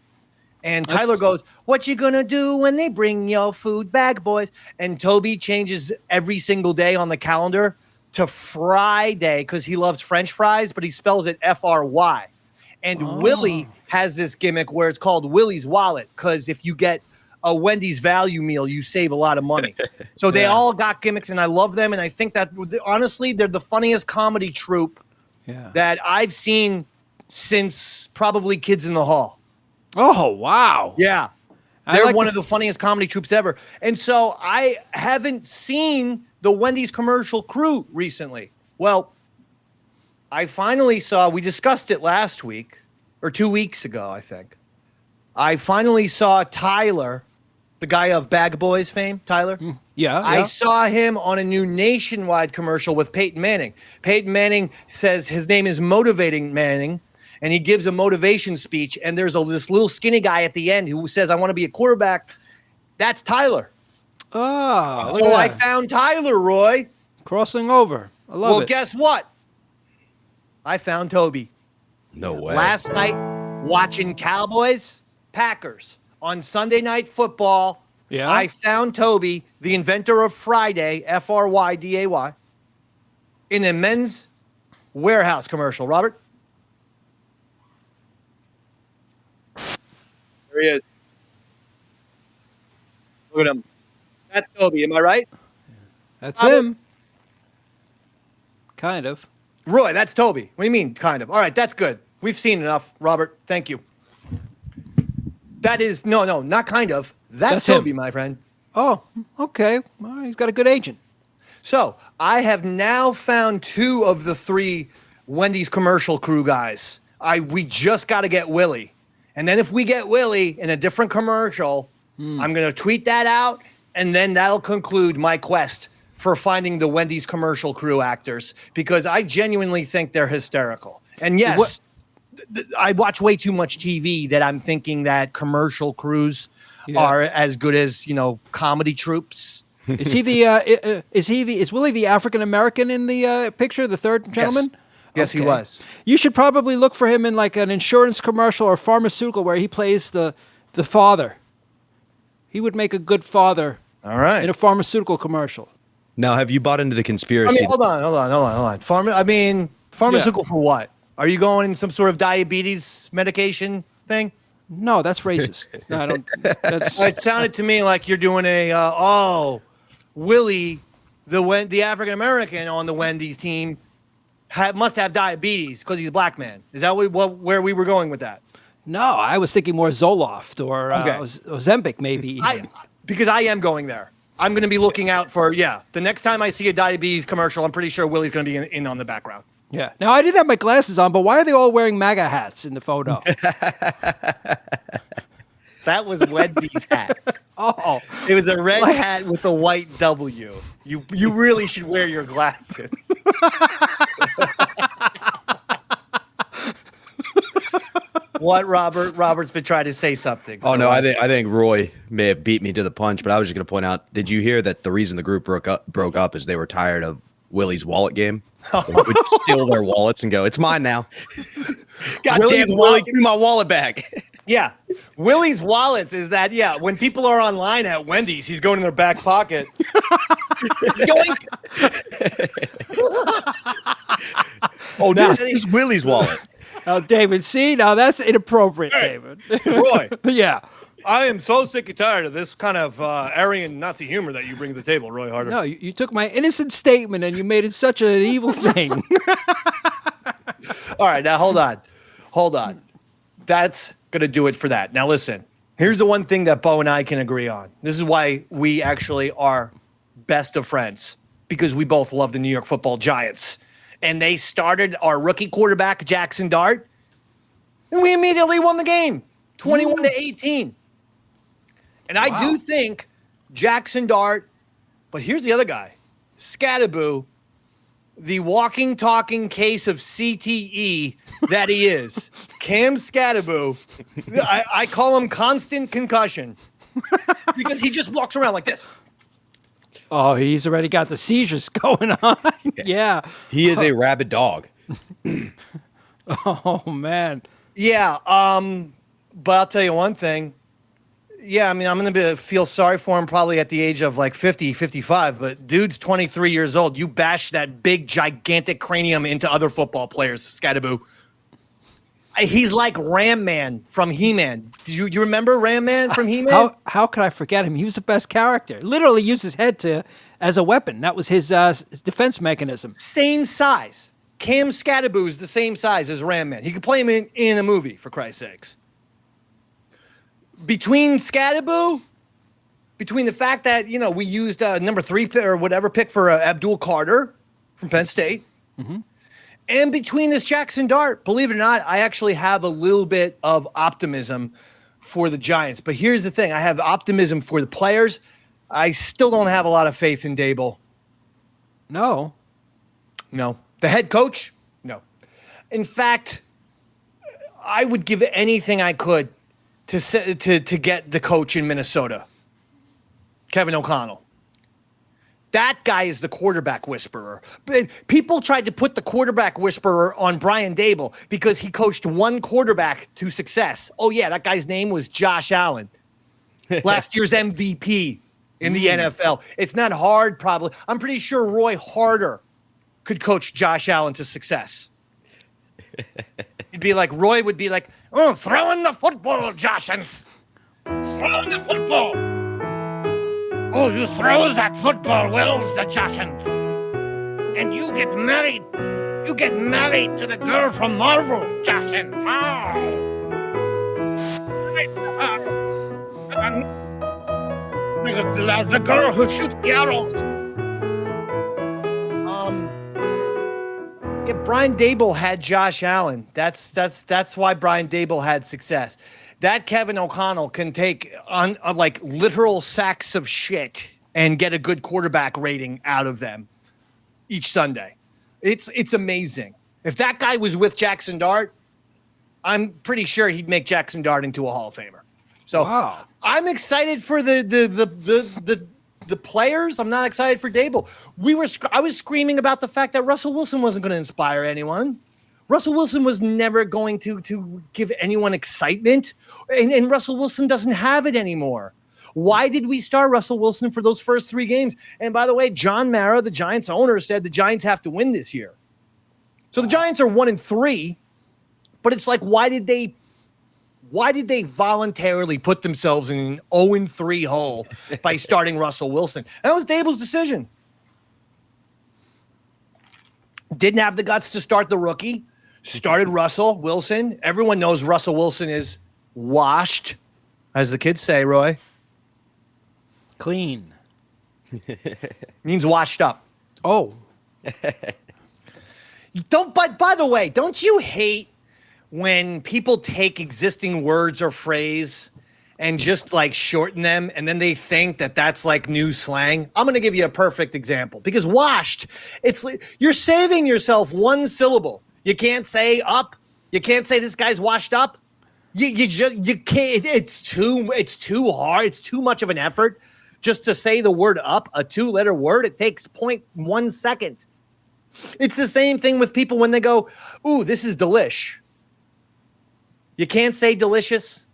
And Tyler goes, what you gonna do when they bring your food, Bag Boys? And Toby changes every single day on the calendar to Friday because he loves French fries, but he spells it F-R-Y. And Willie has this gimmick where it's called Willie's Wallet because if you get a Wendy's value meal, you save a lot of money. So they all got gimmicks, and I love them. And I think that, honestly, they're the funniest comedy troupe that I've seen since probably Kids in the Hall. Oh, wow. Yeah. They're one of the funniest comedy troupes ever. And so I haven't seen the Wendy's commercial crew recently. Well, I finally saw, we discussed it last week or 2 weeks ago, I think. I finally saw Tyler, the guy of Bag Boys fame, Tyler. Yeah. I saw him on a new Nationwide commercial with Peyton Manning. Peyton Manning says his name is Motivating Manning, and he gives a motivation speech, and there's this little skinny guy at the end who says, I want to be a quarterback. That's Tyler. Oh, so I found Tyler, Roy. Crossing over. I love it. Well, guess what? I found Toby. No way. Last night, watching Cowboys, Packers on Sunday Night Football. Yeah. I found Toby, the inventor of Friday, F-R-Y-D-A-Y, in a Men's Warehouse commercial. Robert? There he is. Look at him. That's Toby, am I right? That's him. Kind of. Roy, that's Toby. What do you mean, kind of? All right, that's good. We've seen enough, Robert. Thank you. That is, no, not kind of. That's Toby, my friend. Oh, okay. Well, he's got a good agent. So I have now found two of the three Wendy's commercial crew guys. We just got to get Willie. And then if we get Willie in a different commercial, I'm going to tweet that out, and then that'll conclude my quest for finding the Wendy's commercial crew actors, because I genuinely think they're hysterical. And yes, I watch way too much TV that I'm thinking that commercial crews are as good as, comedy troupes. Is Willie the African American in the picture, the third gentleman? Yes, he was. You should probably look for him in like an insurance commercial or pharmaceutical where he plays the father. He would make a good father. All right. In a pharmaceutical commercial. Now, have you bought into the conspiracy? Hold on. Pharmaceutical for what? Are you going in some sort of diabetes medication thing? No, that's racist. No, I don't. That's It sounded to me like you're doing Willie, the African American on the Wendy's team, must have diabetes because he's a black man. Is that where we were going with that? no. I was thinking more Zoloft or Ozempic, maybe. Even. Because I am going there. I'm going to be looking out for the next time I see a diabetes commercial, I'm pretty sure Willie's going to be in on the background. Yeah. Now I didn't have my glasses on, but why are they all wearing MAGA hats in the photo? That was Wendy's hat. Oh, It was a red hat with a white W. You really should wear your glasses. What, Robert? Robert's been trying to say something. Oh no, I think Roy may have beat me to the punch, but I was just going to point out. Did you hear that the reason the group broke up is they were tired of Willie's wallet game? They would steal their wallets and go, "It's mine now." God damn, Willie, give me my wallet back. Yeah. Willie's wallets is that, when people are online at Wendy's, he's going in their back pocket. Yoink. Oh, this is Willie's wallet. Oh, David, see? Now that's inappropriate, David. Roy. Yeah. I am so sick and tired of this kind of Aryan Nazi humor that you bring to the table, Roy Harder. No, you took my innocent statement and you made it such an evil thing. All right, now hold on. That's going to do it for that. Now listen, here's the one thing that Bo and I can agree on. This is why we actually are best of friends, because we both love the New York Football Giants. And they started our rookie quarterback, Jackson Dart, and we immediately won the game, 21-18. And I do think Jackson Dart, but here's the other guy, Scattaboo, the walking, talking case of CTE that he is, Cam Scattaboo. I call him constant concussion because he just walks around like this. Oh, he's already got the seizures going on. Yeah. He is a rabid dog. Oh, man. Yeah. But I'll tell you one thing. Yeah, I mean, I'm going to feel sorry for him probably at the age of like 50, 55, but dude's 23 years old. You bash that big, gigantic cranium into other football players, Scattaboo. He's like Ram Man from He-Man. Do you remember Ram Man from He-Man? How could I forget him? He was the best character. Literally used his head as a weapon. That was his defense mechanism. Same size. Cam Scattaboo is the same size as Ram Man. He could play him in a movie, for Christ's sakes. Between Scattaboo, between the fact that, we used number 3 or whatever pick for Abdul Carter from Penn State, and between this Jackson Dart, believe it or not, I actually have a little bit of optimism for the Giants. But here's the thing. I have optimism for the players. I still don't have a lot of faith in Dable. No. The head coach? No. In fact, I would give anything I could to get the coach in Minnesota, Kevin O'Connell. That guy is the quarterback whisperer. But people tried to put the quarterback whisperer on Brian Dable because he coached one quarterback to success. Oh, yeah, that guy's name was Josh Allen, last year's MVP in the NFL. It's not hard, probably. I'm pretty sure Roy Harder could coach Josh Allen to success. Roy would be like, "Oh, throw in the football, Joshins. Throw in the football. Oh, you throw that football, Wells, the Joshins. And you get married. You get married to the girl from Marvel, Joshins. The girl who shoots the arrows." Yeah, Brian Dable had Josh Allen. That's why Brian Dable had success. That Kevin O'Connell can take on like literal sacks of shit and get a good quarterback rating out of them each Sunday. It's amazing. If that guy was with Jackson Dart, I'm pretty sure he'd make Jackson Dart into a Hall of Famer. So wow. I'm excited for the players. I'm not excited for Dable. I was screaming about the fact that Russell Wilson wasn't going to inspire anyone. Russell Wilson was never going to give anyone excitement, and Russell Wilson doesn't have it anymore. Why did we start Russell Wilson for those first 3 games? And by the way, John Mara, the Giants owner, said the Giants have to win this year. So the Giants are 1-3, but it's like, why did they voluntarily put themselves in an 0-3 hole by starting Russell Wilson? That was Dable's decision. Didn't have the guts to start the rookie. Started Russell Wilson. Everyone knows Russell Wilson is washed, as the kids say, Roy. Clean. Means washed up. Oh. But by the way, don't you hate when people take existing words or phrase and just like shorten them, and then they think that that's like new slang? I'm going to give you a perfect example, because washed, it's like you're saving yourself one syllable. You can't say up. You can't say this guy's washed up. You can't. It's too hard. It's too much of an effort just to say the word up, a 2-letter word. It takes 0.1 second. It's the same thing with people when they go, ooh, this is delish. You can't say delicious.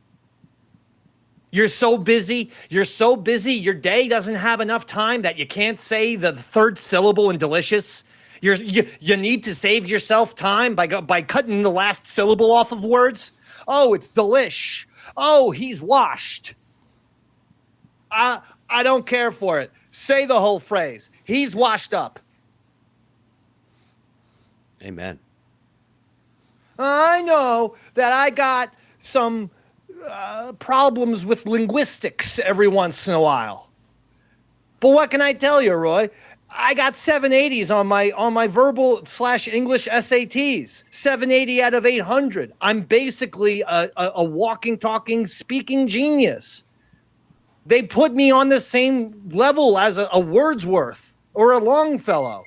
You're so busy. Your day doesn't have enough time that you can't say the third syllable in delicious. You need to save yourself time by cutting the last syllable off of words. Oh, it's delish. Oh, he's washed. I don't care for it. Say the whole phrase. He's washed up. Amen. I know that I got some problems with linguistics every once in a while. But what can I tell you, Roy? I got 780s on my verbal / English SATs. 780 out of 800. I'm basically a walking, talking, speaking genius. They put me on the same level as a Wordsworth or a Longfellow.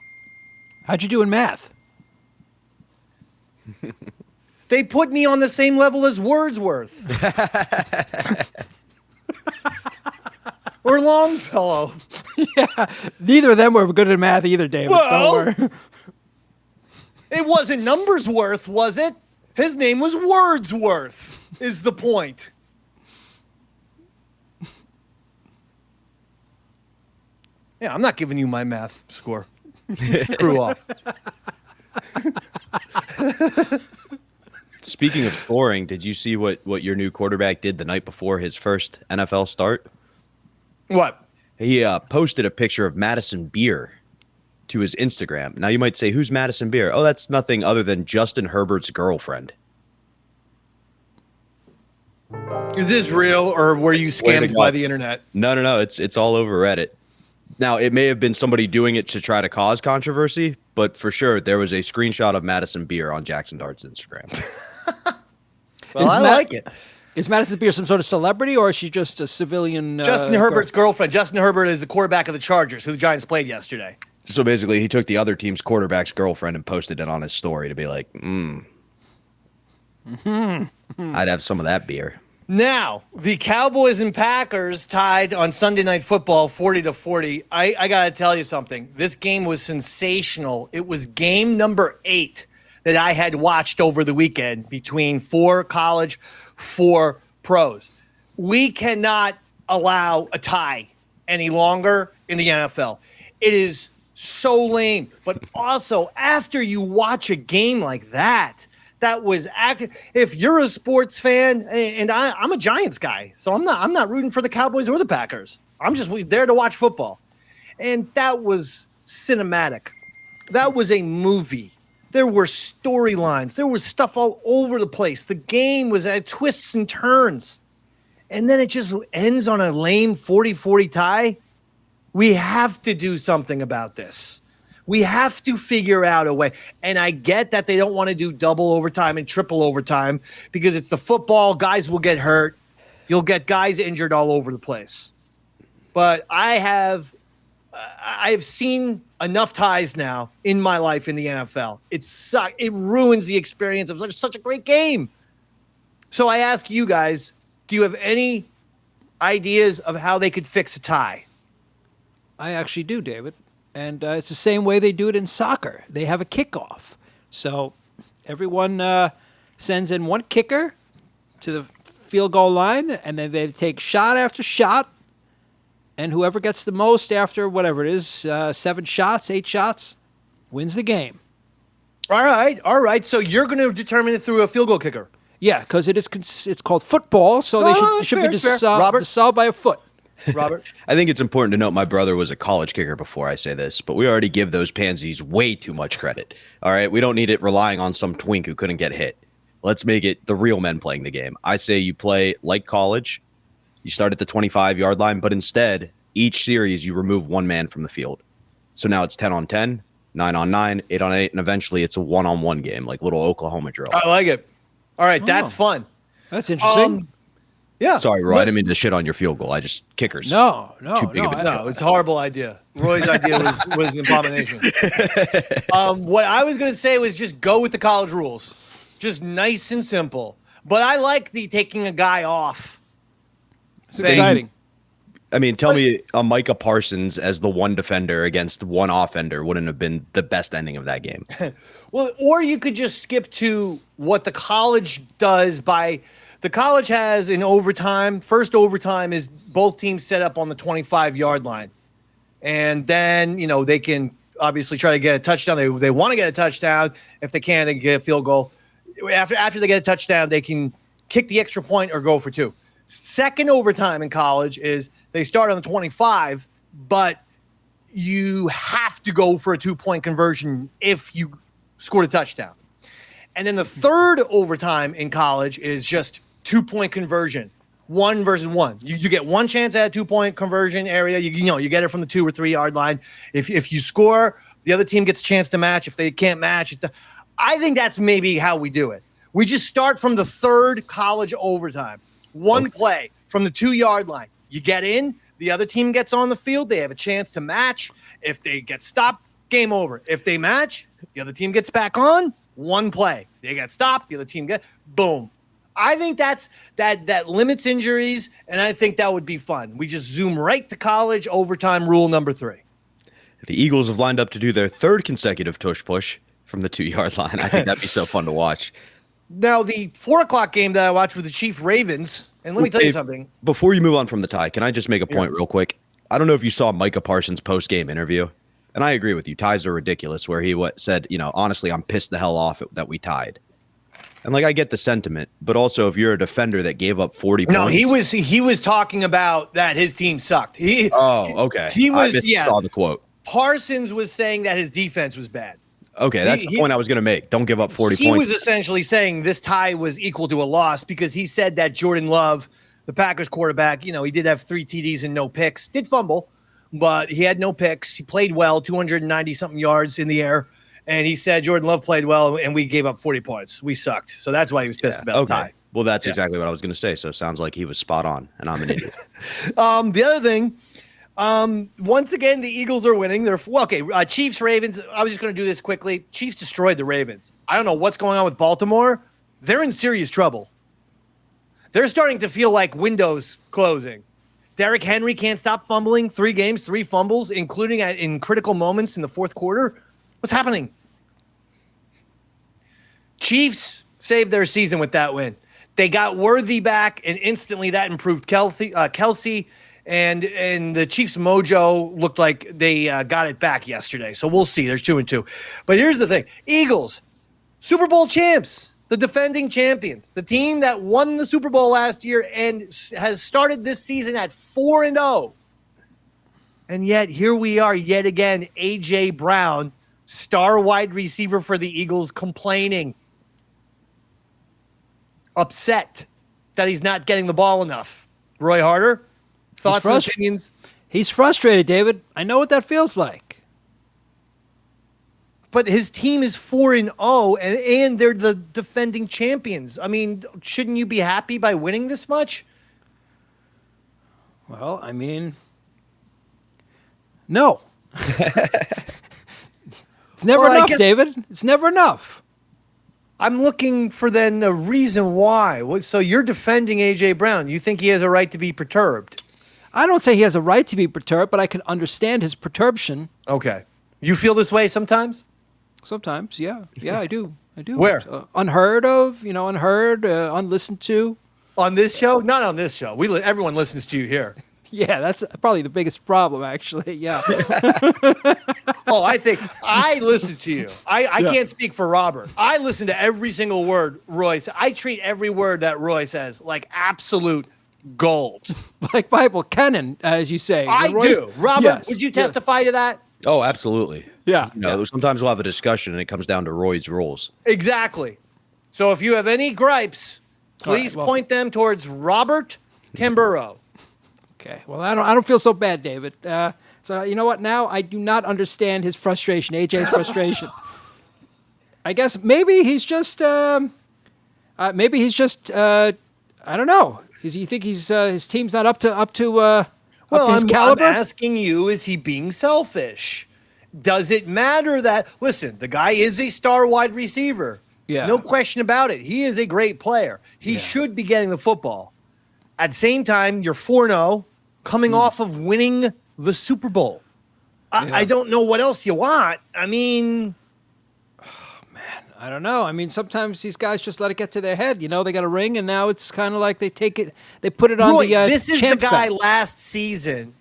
How'd you do in math? They put me on the same level as Wordsworth. Or Longfellow. Yeah, neither of them were good at math either, David. Well, it wasn't Numbersworth, was it? His name was Wordsworth, is the point. Yeah, I'm not giving you my math score. Screw off. Speaking of scoring, did you see what your new quarterback did the night before his first NFL start? What? He posted a picture of Madison Beer to his Instagram. Now you might say, who's Madison Beer? Oh, that's nothing other than Justin Herbert's girlfriend. Is this real, or were you scammed by the internet? No. It's all over Reddit. Now, it may have been somebody doing it to try to cause controversy, but for sure, there was a screenshot of Madison Beer on Jackson Dart's Instagram. Well, I like it. Is Madison Beer some sort of celebrity, or is she just a civilian? Justin Herbert's girlfriend. Justin Herbert is the quarterback of the Chargers, who the Giants played yesterday. So basically, he took the other team's quarterback's girlfriend and posted it on his story to be like, I'd have some of that beer. Now, the Cowboys and Packers tied on Sunday Night Football 40-40. I got to tell you something. This game was sensational. It was game number 8 that I had watched over the weekend between 4 college, 4 pros. We cannot allow a tie any longer in the NFL. It is so lame. But also, after you watch a game like that was if you're a sports fan, and I'm a Giants guy, so I'm not rooting for the Cowboys or the Packers. I'm just there to watch football. And that was cinematic. That was a movie. There were storylines. There was stuff all over the place. The game was at twists and turns. And then it just ends on a lame 40-40 tie. We have to do something about this. We have to figure out a way. And I get that they don't want to do double overtime and triple overtime because it's the football. Guys will get hurt. You'll get guys injured all over the place. But I have seen enough ties now in my life in the NFL. It ruins the experience of such a great game. So I ask you guys, do you have any ideas of how they could fix a tie? I actually do, David. And it's the same way they do it in soccer. They have a kickoff. So everyone sends in one kicker to the field goal line, and then they take shot after shot and whoever gets the most after whatever it is, 7 shots, 8 shots, wins the game. All right. So you're going to determine it through a field goal kicker. Yeah, because it's called football, so it should be solved by a foot. Robert? I think it's important to note my brother was a college kicker before I say this, but we already give those pansies way too much credit. All right, we don't need it relying on some twink who couldn't get hit. Let's make it the real men playing the game. I say you play like college. You start at the 25-yard line, but instead, each series you remove one man from the field. So now it's 10 on 10, 9 on 9, 8 on 8, and eventually it's a 1-on-1 game, like little Oklahoma drill. I like it. All right, that's fun. That's interesting. Yeah. Sorry, Roy. I didn't mean to shit on your field goal. I just kickers. No. It's a horrible idea. Roy's idea was an abomination. What I was going to say was just go with the college rules. Just nice and simple. But I like the taking a guy off. It's exciting. I mean, tell me a Micah Parsons as the one defender against one offender wouldn't have been the best ending of that game. Well, or you could just skip to what the college does by – the college has in overtime, first overtime is both teams set up on the 25-yard line. And then, they can obviously try to get a touchdown. They want to get a touchdown. If they can, they can get a field goal. After they get a touchdown, they can kick the extra point or go for 2. Second overtime in college is they start on the 25, but you have to go for a 2-point conversion if you scored a touchdown. And then the third overtime in college is just 2-point conversion, 1 versus 1. You get one chance at a 2-point conversion area. You get it from the 2 or 3 yard line. If you score, the other team gets a chance to match. If they can't match, I think that's maybe how we do it. We just start from the third college overtime. One play from the 2-yard line. You get in, the other team gets on the field. They have a chance to match. If they get stopped, game over. If they match, the other team gets back on. One play. They get stopped, the other team boom. I think that limits injuries, and I think that would be fun. We just zoom right to college overtime rule number 3. The Eagles have lined up to do their third consecutive tush push from the 2-yard line. I think that'd be so fun to watch. Now, the 4 o'clock game that I watched with the Chiefs Ravens, and let me tell you something. Before you move on from the tie, can I just make a point real quick? I don't know if you saw Micah Parsons' post-game interview, and I agree with you. Ties are ridiculous, where he said, honestly, I'm pissed the hell off that we tied. And I get the sentiment, but also if you're a defender that gave up 40 points. No, he was talking about that his team sucked. Okay. I saw the quote. Parsons was saying that his defense was bad. Okay, that's the point I was going to make. Don't give up 40 points. He was essentially saying this tie was equal to a loss because he said that Jordan Love, the Packers quarterback, he did have 3 TDs and no picks. Did fumble, but he had no picks. He played well, 290-something yards in the air. And he said Jordan Love played well, and we gave up 40 points. We sucked. So that's why he was pissed about the tie. Well, that's exactly what I was going to say. So it sounds like he was spot on, and I'm an idiot. The other thing, once again, the Eagles are winning. Chiefs, Ravens. I was just going to do this quickly. Chiefs destroyed the Ravens. I don't know what's going on with Baltimore. They're in serious trouble. They're starting to feel like windows closing. Derrick Henry can't stop fumbling. 3 games, 3 fumbles, including in critical moments in the fourth quarter. What's happening? Chiefs saved their season with that win. They got Worthy back, and instantly that improved Kelsey, and the Chiefs' mojo looked like they got it back yesterday. So we'll see. They're 2-2. But here's the thing. Eagles, Super Bowl champs, the defending champions, the team that won the Super Bowl last year and has started this season at 4-0. And yet here we are yet again, A.J. Brown, star wide receiver for the Eagles, complaining, upset that he's not getting the ball enough. Roy Harder, thoughts and opinions? He's frustrated, David. I know what that feels like. But his team is 4-0, and they're the defending champions. I mean, shouldn't you be happy by winning this much? Well, I mean, no. It's never enough, David. It's never enough. I'm looking for then a reason why. So you're defending A.J. Brown. You think he has a right to be perturbed? I don't say he has a right to be perturbed, but I can understand his perturbation. Okay. You feel this way sometimes? Sometimes, yeah. Yeah, I do. Where? Unheard of, unheard, unlistened to. On this show? Not on this show. Everyone listens to you here. Yeah, that's probably the biggest problem, actually. Yeah. Oh, I listen to you. I can't speak for Robert. I listen to every single word Roy says. I treat every word that Roy says like absolute gold. Like Bible canon, as you say. I do. Robert, would you testify to that? Oh, absolutely. Yeah. Sometimes we'll have a discussion and it comes down to Roy's rules. Exactly. So if you have any gripes, please point them towards Robert Tamburo. Okay. Well, I don't feel so bad, David. So you know what? Now I do not understand his frustration, AJ's frustration. I guess maybe he's just I don't know. You think his team's not up to his caliber? I'm asking you, is he being selfish? Does it matter that, listen, the guy is a star wide receiver. Yeah. No question about it. He is a great player. He should be getting the football. At the same time, you're 4-0 coming off of winning the Super Bowl. I don't know what else you want. I mean... I don't know. I mean, sometimes these guys just let it get to their head. You know, they got a ring, and now it's kind of like they take it, they put it on Roy, the this is the guy fact. last season.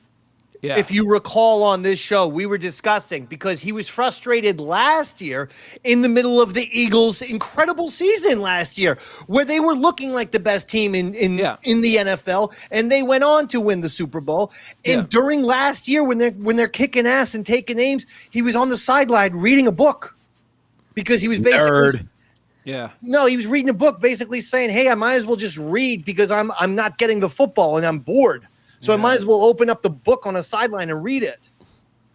Yeah. If you recall on this show, we were discussing because he was frustrated last year in the middle of the Eagles' incredible season last year, where they were looking like the best team in the NFL, and they went on to win the Super Bowl. And during last year, when they're kicking ass and taking names, he was on the sideline reading a book because he was basically he was reading a book, basically saying, "Hey, I might as well just read because I'm not getting the football and I'm bored." So I might as well open up the book on a sideline and read it.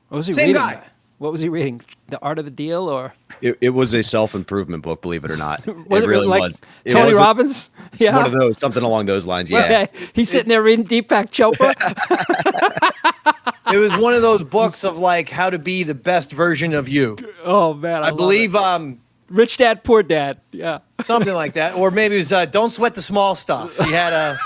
What was he Same reading? guy. What was he reading? The Art of the Deal, or it was a self-improvement book, believe it or not. was it really like was. Tony Robbins? It's one of those, something along those lines. Yeah. Okay. He's sitting there reading Deepak Chopra. It was one of those books of like how to be the best version of you. Oh man, I believe Rich Dad, Poor Dad. Yeah. Something like that. Or maybe it was Don't Sweat the Small Stuff. He had a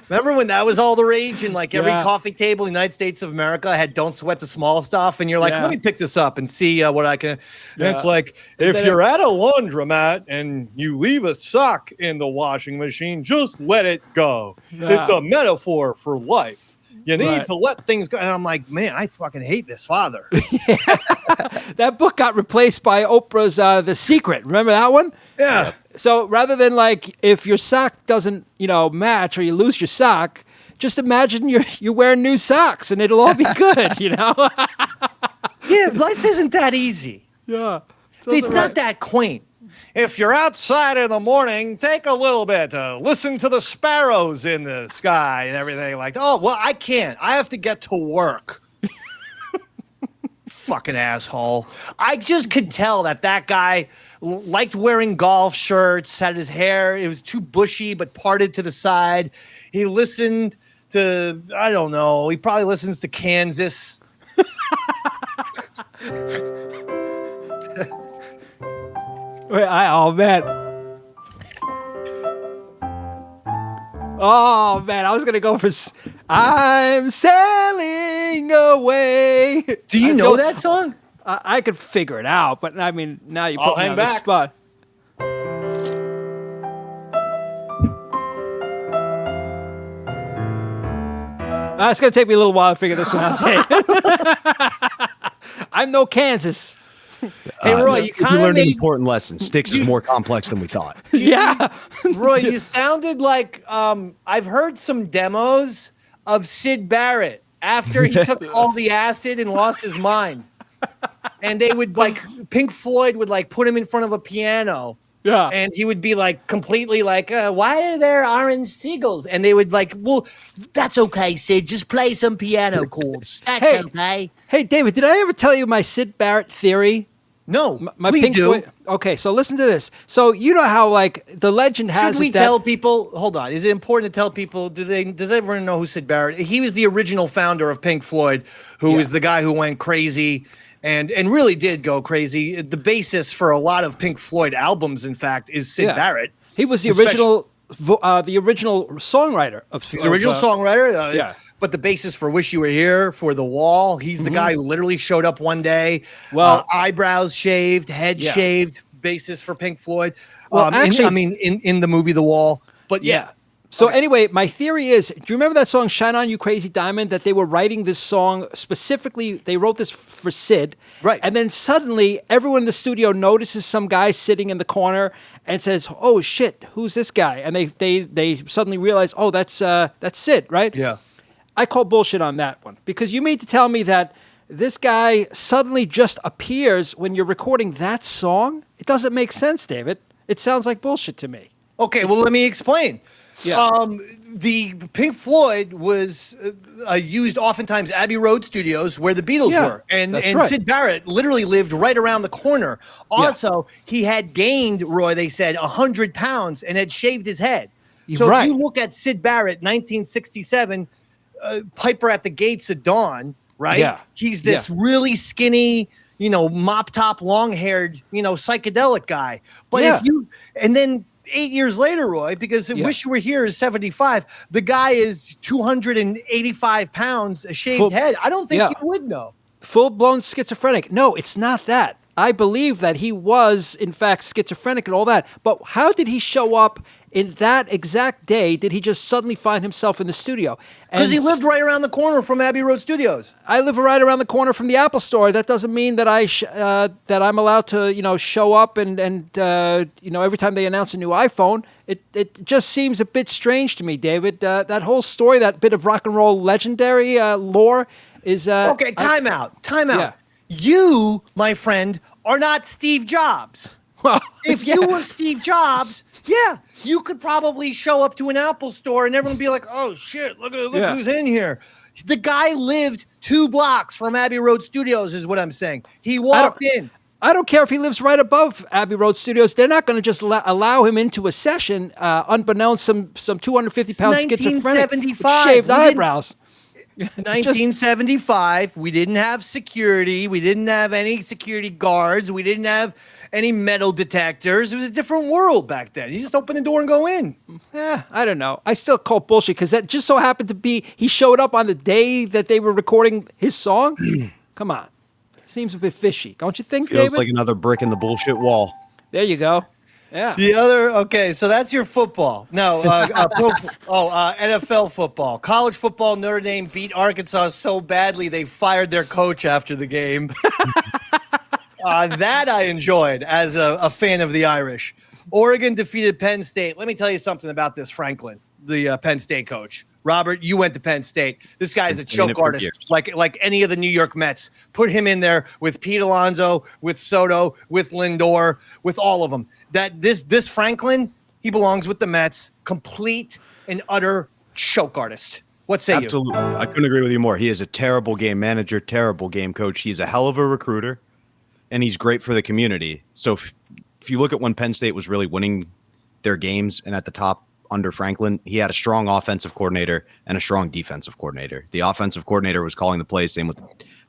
remember when that was all the rage and like every coffee table in the United States of America had Don't Sweat the Small Stuff, and you're like, let me pick this up and see what I can. And it's like, if you're at a laundromat and you leave a sock in the washing machine, just let it go. It's a metaphor for life. You need to let things go. And I'm like, man, I fucking hate this father. That book got replaced by Oprah's The Secret. Remember that one? Yeah. So rather than like, if your sock doesn't, match or you lose your sock, just imagine you're wearing new socks and it'll all be good, Yeah, life isn't that easy. Yeah. It's not that quaint. If you're outside in the morning, take a little bit to listen to the sparrows in the sky and everything like that. Oh, well, I can't. I have to get to work. Fucking asshole. I just could tell that guy liked wearing golf shirts, had his hair, it was too bushy but parted to the side. He listened to, I don't know, he probably listens to Kansas. Oh man, I was gonna go for "I'm Sailing Away." Do you know that song? I could figure it out, but I mean, now you put me on the spot. It's gonna take me a little while to figure this one out, Dave. I'm no Kansas. Hey, Roy, you kind of learned an important lesson. Styx is more complex than we thought. Yeah. Roy, you sounded like I've heard some demos of Syd Barrett after he took all the acid and lost his mind. And they would Pink Floyd would put him in front of a piano. Yeah. And he would be completely why are there orange seagulls? And they would well, that's okay, Sid. Just play some piano chords. That's okay. Hey, David, did I ever tell you my Syd Barrett theory? No, my please Pink do. Floyd. Okay, so listen to this. So you know how the legend has Should we tell people? Hold on. Is it important to tell people? Does everyone know who Syd Barrett? He was the original founder of Pink Floyd, who was the guy who went crazy and really did go crazy. The basis for a lot of Pink Floyd albums, in fact, is Syd Barrett. He was the original songwriter of. He's the original songwriter. But the basis for "Wish You Were Here" for "The Wall," he's the guy who literally showed up one day, eyebrows shaved, head shaved. Basis for Pink Floyd. Well, actually, in the movie "The Wall." But So anyway, my theory is, do you remember that song "Shine On You Crazy Diamond"? That they were writing this song specifically. They wrote this for Sid, right? And then suddenly, everyone in the studio notices some guy sitting in the corner and says, "Oh shit, who's this guy?" And they suddenly realize, "Oh, that's Sid, right?" Yeah. I call bullshit on that one, because you mean to tell me that this guy suddenly just appears when you're recording that song? It doesn't make sense, David. It sounds like bullshit to me. Okay, well, let me explain. Yeah. The Pink Floyd was used oftentimes Abbey Road Studios where the Beatles were. And right. Syd Barrett literally lived right around the corner. Also, he had gained, Roy, they said, 100 pounds and had shaved his head. So if you look at Syd Barrett, 1967, Piper at the Gates of Dawn, right? Yeah. He's this really skinny, mop top, long-haired, psychedelic guy. But and then 8 years later, Roy, because Wish You Were Here is 75, the guy is 285 pounds, a shaved head. I don't think you would know. Full-blown schizophrenic. No, it's not that. I believe that he was, in fact, schizophrenic and all that. But how did he show up in that exact day? Did he just suddenly find himself in the studio? Because he lived right around the corner from Abbey Road Studios. I live right around the corner from the Apple Store. That doesn't mean that that I'm allowed to, show up and every time they announce a new iPhone. It just seems a bit strange to me, David. That whole story, that bit of rock and roll legendary lore is okay. Time out. Yeah. You, my friend, are not Steve Jobs. Well, if you were Steve Jobs, you could probably show up to an Apple store and everyone would be like, "Oh shit, look who's in here." The guy lived 2 blocks from Abbey Road Studios, is what I'm saying. He walked in. I don't care if he lives right above Abbey Road Studios. They're not going to just allow him into a session, unbeknownst some 250-pound schizophrenic with shaved eyebrows. 1975, we didn't have security. We didn't have any security guards. We didn't have any metal detectors. It was a different world back then. You just open the door and go in. I don't know. I still call bullshit because that just so happened to be he showed up on the day that they were recording his song. Come on. Seems a bit fishy. Don't you think, Feels David? like another brick in the bullshit wall. There you go. Yeah. The other, okay, so that's your football. No, NFL football. College football, Notre Dame beat Arkansas so badly they fired their coach after the game. That I enjoyed as a fan of the Irish. Oregon defeated Penn State. Let me tell you something about this Franklin, the Penn State coach. Robert, you went to Penn State. This guy is a choke artist, like any of the New York Mets. Put him in there with Pete Alonso, with Soto, with Lindor, with all of them. That this Franklin, he belongs with the Mets. Complete and utter choke artist. What say you? Absolutely. I couldn't agree with you more. He is a terrible game manager, terrible game coach. He's a hell of a recruiter, and he's great for the community. So if you look at when Penn State was really winning their games and at the top under Franklin, he had a strong offensive coordinator and a strong defensive coordinator. The offensive coordinator was calling the plays. Same with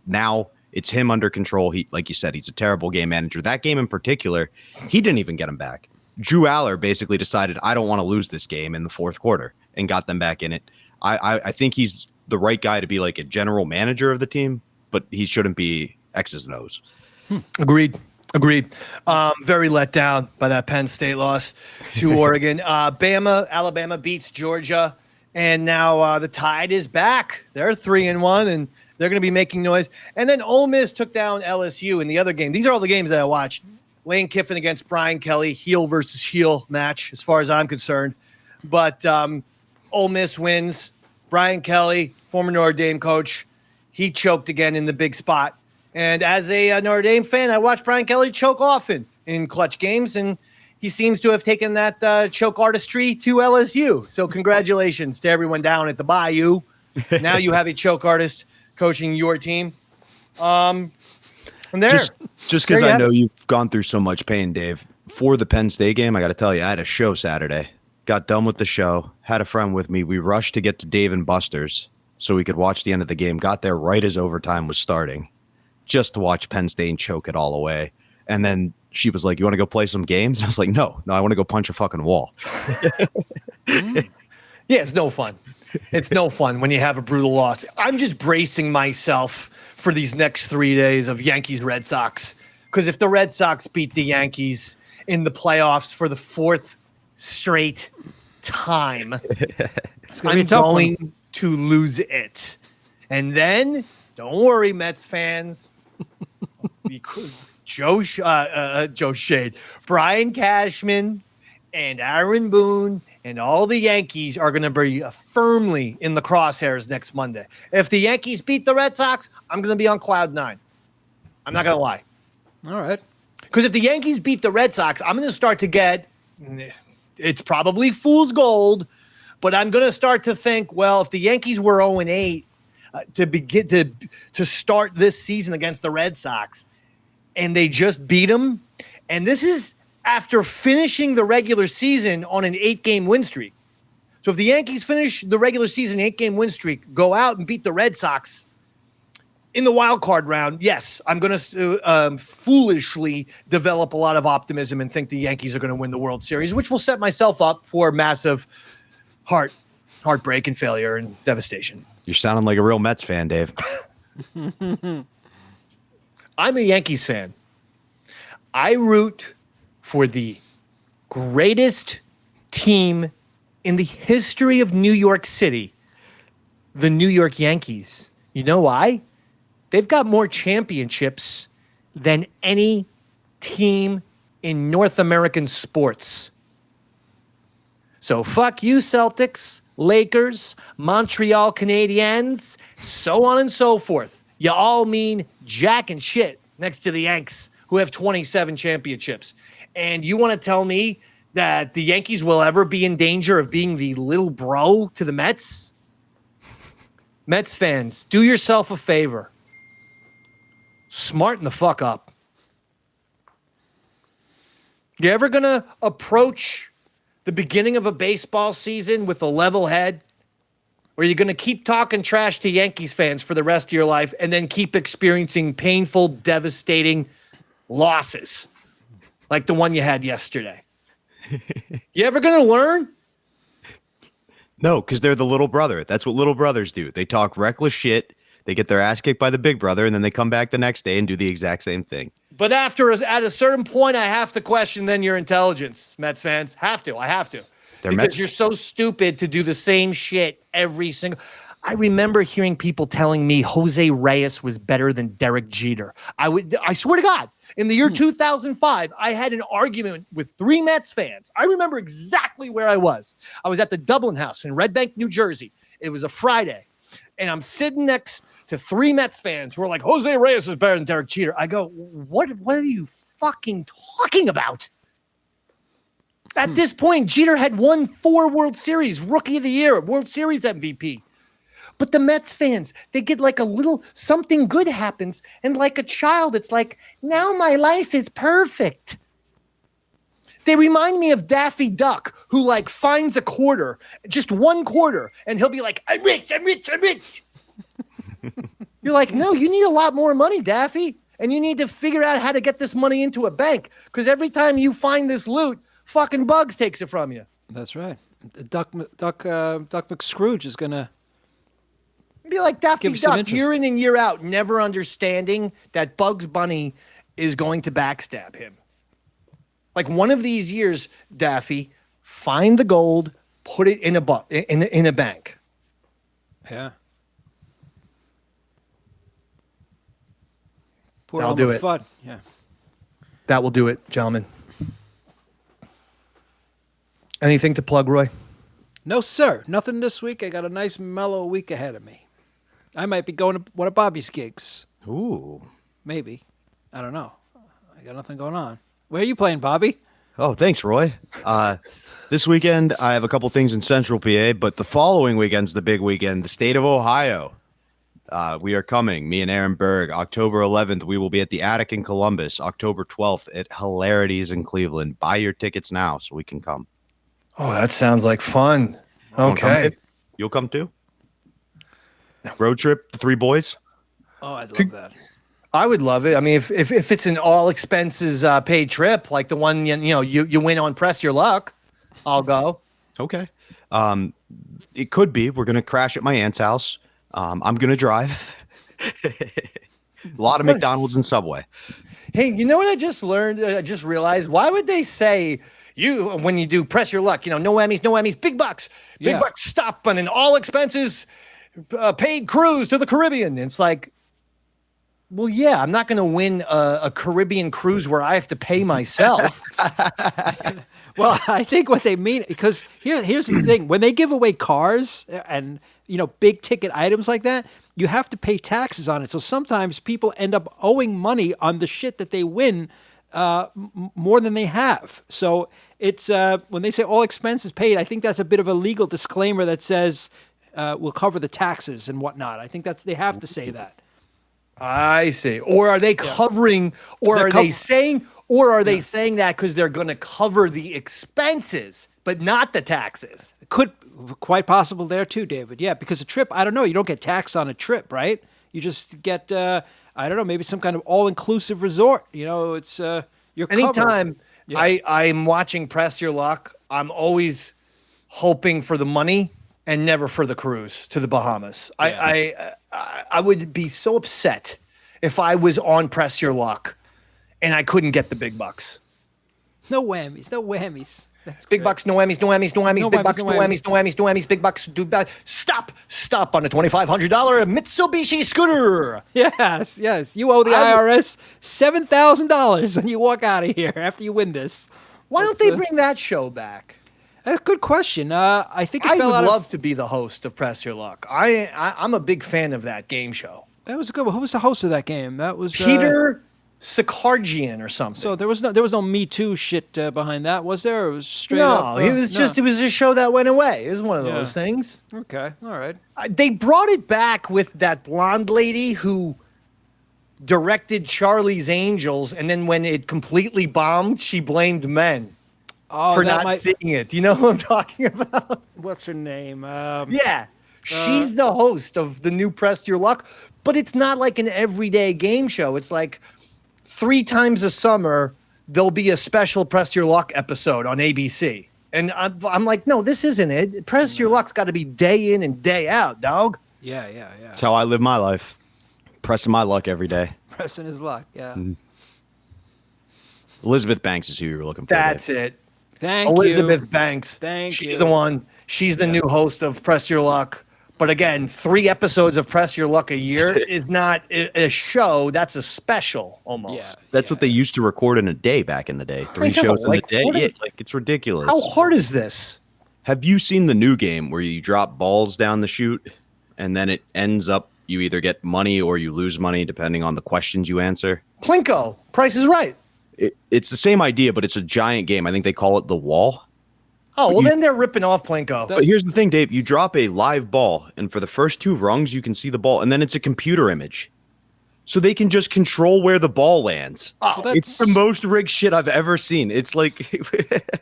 now it's him under control. He, like you said, he's a terrible game manager. That game in particular, he didn't even get him back. Drew Aller basically decided, I don't want to lose this game in the fourth quarter and got them back in it. I think he's the right guy to be like a general manager of the team, but he shouldn't be X's and O's. Agreed. Very let down by that Penn State loss to Oregon. Alabama beats Georgia, and now the Tide is back. They're 3-1, and they're going to be making noise. And then Ole Miss took down LSU in the other game. These are all the games that I watched. Lane Kiffin against Brian Kelly, heel versus heel match, as far as I'm concerned. But Ole Miss wins. Brian Kelly, former Notre Dame coach, he choked again in the big spot. And as a Notre Dame fan, I watch Brian Kelly choke often in clutch games, and he seems to have taken that choke artistry to LSU. So congratulations to everyone down at the Bayou. Now you have a choke artist coaching your team. From there. Just because I know you've gone through so much pain, Dave, for the Penn State game, I got to tell you, I had a show Saturday. Got done with the show, had a friend with me. We rushed to get to Dave & Buster's so we could watch the end of the game. Got there right as overtime was starting, just to watch Penn State choke it all away. And then she was like, you want to go play some games? I was like, no, I want to go punch a fucking wall. Yeah, it's no fun. It's no fun when you have a brutal loss. I'm just bracing myself for these next 3 days of Yankees Red Sox. Because if the Red Sox beat the Yankees in the playoffs for the 4th straight time, I'm going to lose it. And then, don't worry, Mets fans. Joe Shade, Brian Cashman, and Aaron Boone, and all the Yankees are going to be firmly in the crosshairs next Monday. If the Yankees beat the Red Sox, I'm going to be on cloud 9. I'm not going to lie. All right. Because if the Yankees beat the Red Sox, I'm going to start to get, it's probably fool's gold, but I'm going to start to think, well, if the Yankees were 0-8 to start this season against the Red Sox, and they just beat them, and this is after finishing the regular season on an 8-game win streak. So if the Yankees finish the regular season 8-game win streak, go out and beat the Red Sox in the wild card round, yes, I'm going to foolishly develop a lot of optimism and think the Yankees are going to win the World Series, which will set myself up for massive heartbreak and failure and devastation. You're sounding like a real Mets fan, Dave. I'm a Yankees fan. I root for the greatest team in the history of New York City, the New York Yankees. You know why? They've got more championships than any team in North American sports. So fuck you, Celtics, Lakers, Montreal Canadiens, so on and so forth. You all mean jack and shit next to the Yanks, who have 27 championships. And you want to tell me that the Yankees will ever be in danger of being the little bro to the Mets? Mets fans, do yourself a favor. Smarten the fuck up. You ever going to approach the beginning of a baseball season with a level head? Or are you going to keep talking trash to Yankees fans for the rest of your life and then keep experiencing painful, devastating losses like the one you had yesterday? You ever going to learn? No, because they're the little brother. That's what little brothers do. They talk reckless shit. They get their ass kicked by the big brother, and then they come back the next day and do the exact same thing. But at a certain point, I have to question then your intelligence, Mets fans. I have to. Because you're so stupid to do the same shit every single. I remember hearing people telling me Jose Reyes was better than Derek Jeter. I swear to God, in the year 2005, I had an argument with 3 Mets fans. I remember exactly where I was. I was at the Dublin House in Red Bank, New Jersey. It was a Friday, and I'm sitting next to 3 Mets fans who are like, Jose Reyes is better than Derek Jeter. I go, what are you fucking talking about? At this point, Jeter had won 4 World Series, Rookie of the Year, World Series MVP. But the Mets fans, they get like a little something good happens, and like a child, it's like, now my life is perfect. They remind me of Daffy Duck, who like finds a quarter, just 1 quarter, and he'll be like, I'm rich. You're like, no, you need a lot more money, Daffy, and you need to figure out how to get this money into a bank, because every time you find this loot, fucking Bugs takes it from you. That's right. Duck McScrooge is gonna be like Daffy Duck, year in and year out, never understanding that Bugs Bunny is going to backstab him. Like one of these years, Daffy, find the gold, put it in a bank. Yeah. I'll do it. Fun. Yeah. That will do it, gentlemen. Anything to plug, Roy? No, sir. Nothing this week. I got a nice mellow week ahead of me. I might be going to one of Bobby's gigs. Ooh. Maybe. I don't know. I got nothing going on. Where are you playing, Bobby? Oh, thanks, Roy. This weekend, I have a couple things in Central PA, but the following weekend's the big weekend, the state of Ohio. We are coming, me and Aaron Berg. October 11th, we will be at the Attic in Columbus. October 12th at Hilarities in Cleveland. Buy your tickets now so we can come. Oh, that sounds like fun. Okay. You'll come too? Road trip, the 3 boys? Oh, I'd love that. I would love it. I mean, if it's an all expenses paid trip, like the one you win on Press Your Luck, I'll go. Okay. It could be. We're gonna crash at my aunt's house. I'm gonna drive. A lot of McDonald's and Subway. Hey, you know what I just learned? I just realized. Why would they say, when you do press your luck, no whammies, big bucks, stop on an all expenses paid cruise to the Caribbean. It's like, well, yeah, I'm not going to win a Caribbean cruise where I have to pay myself. Well, I think what they mean, because here's the thing. When they give away cars and, big ticket items like that, you have to pay taxes on it. So sometimes people end up owing money on the shit that they win more than they have. So it's when they say all expenses paid, I think that's a bit of a legal disclaimer that says we'll cover the taxes and whatnot. I think they have to say that. I see. Or are they covering, or they saying that because they're going to cover the expenses, but not the taxes? Could quite possible there too, David. Yeah, because a trip, I don't know, you don't get taxed on a trip, right? You just get, I don't know, maybe some kind of all-inclusive resort. It's you're covered. Anytime I'm watching Press Your Luck, I'm always hoping for the money and never for the cruise to the Bahamas. Yeah. I would be so upset if I was on Press Your Luck and I couldn't get the big bucks. No whammies. That's big bucks, no whammies, big bucks, no whammies, big bucks. Stop on a $2,500 Mitsubishi scooter. Yes. You owe the IRS $7,000 when you walk out of here after you win this. Why don't they bring that show back? Good question. I think I would love to be the host of Press Your Luck. I'm a big fan of that game show. That was a good one. Who was the host of that game? That was Peter Sakarjian or something. So there was no Me Too shit behind that, was there? It was straight up. No, it was a show that went away. It was one of those things. Okay, all right. They brought it back with that blonde lady who directed Charlie's Angels, and then when it completely bombed, she blamed men. For not seeing it. Do you know who I'm talking about? What's her name? She's the host of the new Press Your Luck, but it's not like an everyday game show. It's like 3 times a summer, there'll be a special Press Your Luck episode on ABC. And I'm like, no, this isn't it. Press Your Luck's got to be day in and day out, dog. Yeah. That's how I live my life. Pressing my luck every day. Pressing his luck, yeah. Elizabeth Banks is who you were looking for. That's it. Thank Elizabeth you. Banks. She's the one. She's the new host of Press Your Luck. But again, 3 episodes of Press Your Luck a year is not a show. That's a special almost. Yeah, that's what they used to record in a day back in the day. 3 shows in a day. It's ridiculous. How hard is this? Have you seen the new game where you drop balls down the chute and then it ends up you either get money or you lose money depending on the questions you answer? Plinko. Price is Right. It's the same idea, but it's a giant game. I think they call it The Wall. Oh, well, then they're ripping off Plinko. But here's the thing, Dave. You drop a live ball, and for the first 2 rungs, you can see the ball, and then it's a computer image. So they can just control where the ball lands. Oh, it's the most rigged shit I've ever seen. It's like...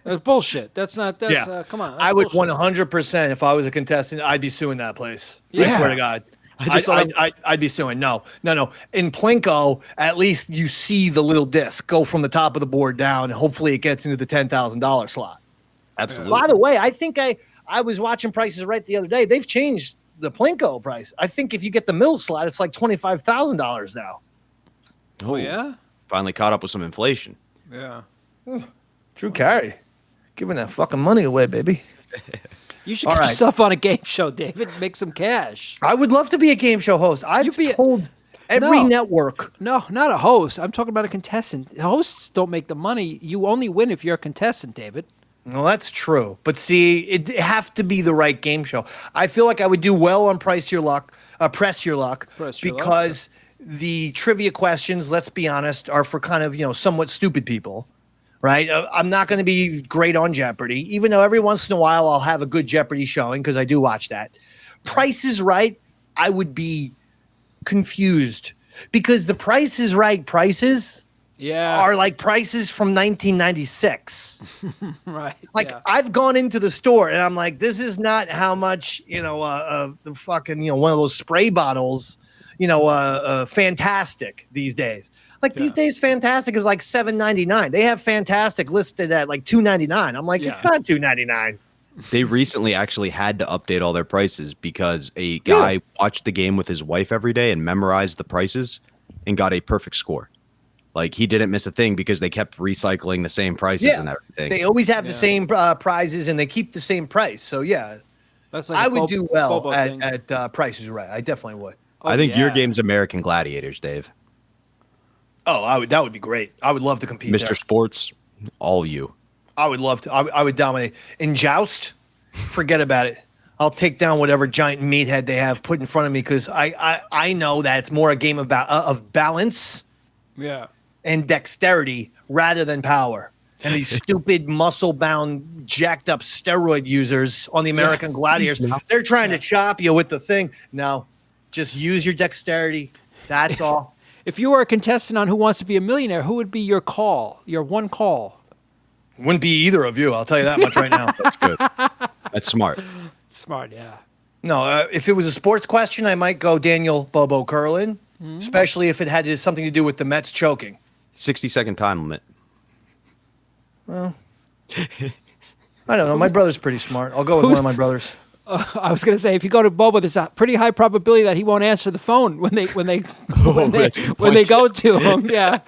That's bullshit. Come on. I would 100%, if I was a contestant, I'd be suing that place. Yeah. I swear to God. I'd be suing. No. In Plinko, at least you see the little disc go from the top of the board down, and hopefully it gets into the $10,000 slot. Absolutely. By the way, I think I was watching Prices Right the other day. They've changed the Plinko price. I think if you get the middle slot, it's like $25,000 now. Oh, yeah? Finally caught up with some inflation. Yeah. Drew Carey. Giving that fucking money away, baby. You should get yourself on a game show, David. Make some cash. I would love to be a game show host. I've told every network. No, not a host. I'm talking about a contestant. Hosts don't make the money. You only win if you're a contestant, David. Well, that's true. But see, it have to be the right game show. I feel like I would do well on Press Your Luck, because the trivia questions, let's be honest, are for kind of, somewhat stupid people, right? I'm not going to be great on Jeopardy, even though every once in a while I'll have a good Jeopardy showing because I do watch that. Price is Right, I would be confused because the Price is Right prices are like prices from 1996. Right. I've gone into the store and I'm like, this is not how much, the fucking, one of those spray bottles, Fantastic these days. These days, Fantastic is like $7.99. They have Fantastic listed at like $2.99. I'm like, it's not $2.99. They recently actually had to update all their prices because a guy watched the game with his wife every day and memorized the prices and got a perfect score. Like he didn't miss a thing because they kept recycling the same prices and everything. They always have the same prizes and they keep the same price. So yeah, That's like I would do well Bobo thing. at Price is Right. I definitely would. I think your game's American Gladiators, Dave. Oh, that would be great. I would love to compete. Mr. There. Sports, all you. I would love to. I would dominate. In Joust, forget about it. I'll take down whatever giant meathead they have put in front of me because I know that it's more a game of balance and dexterity rather than power. And these stupid muscle-bound, jacked-up steroid users on the American Gladiators, they're trying to chop you with the thing. No, just use your dexterity. That's all. If you were a contestant on Who Wants to Be a Millionaire, who would be your call? Your one call? Wouldn't be either of you. I'll tell you that much right now. That's good. That's smart. Smart, yeah. No, if it was a sports question, I might go Daniel Bobo Curlin, especially if it had something to do with the Mets choking. 60-second time limit. Well, I don't know. My brother's pretty smart. I'll go with one of my brothers. I was going to say, if you go to Bobo, there's a pretty high probability that he won't answer the phone when they go to him. Yeah.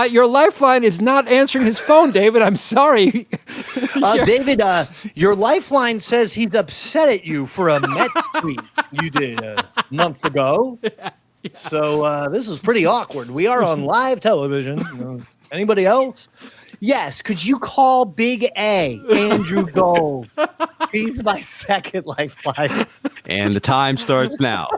Your lifeline is not answering his phone, David. I'm sorry. David, your lifeline says he's upset at you for a Mets tweet you did a month ago. Yeah. So this is pretty awkward. We are on live television. Anybody else? Yes. Could you call Big A, Andrew Gold? He's my second lifeline. And the time starts now.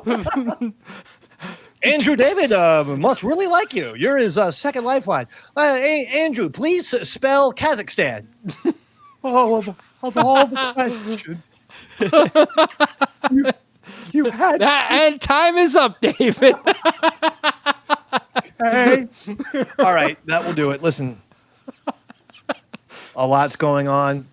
Andrew David must really like you. You're his second lifeline. Andrew, please spell Kazakhstan. Of all the questions. You had... And time is up, David. Okay. All right, that will do it. Listen, a lot's going on.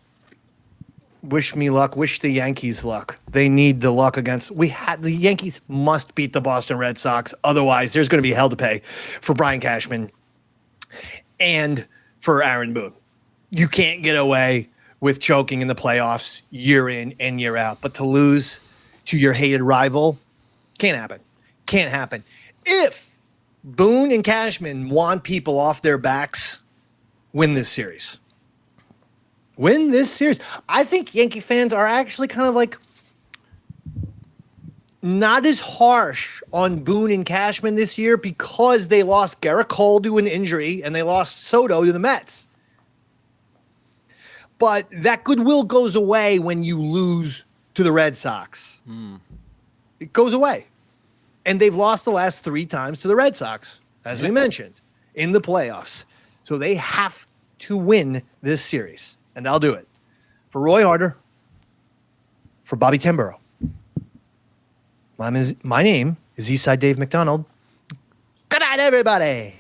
Wish me luck. Wish the Yankees luck. They need the luck against. The Yankees must beat the Boston Red Sox. Otherwise, there's going to be hell to pay for Brian Cashman and for Aaron Boone. You can't get away with choking in the playoffs year in and year out. But to lose to your hated rival can't happen. Can't happen. If Boone and Cashman want people off their backs, win this series. Win this series. I think Yankee fans are actually kind of like not as harsh on Boone and Cashman this year because they lost Garrett Cole to an injury and they lost Soto to the Mets. But that goodwill goes away when you lose to the Red Sox. It goes away. And they've lost the last 3 times to the Red Sox, as we mentioned, in the playoffs. So they have to win this series. And I'll do it. For Roy Harder, for Bobby Tamburo. My name is Eastside Dave McDonald. Good night, everybody.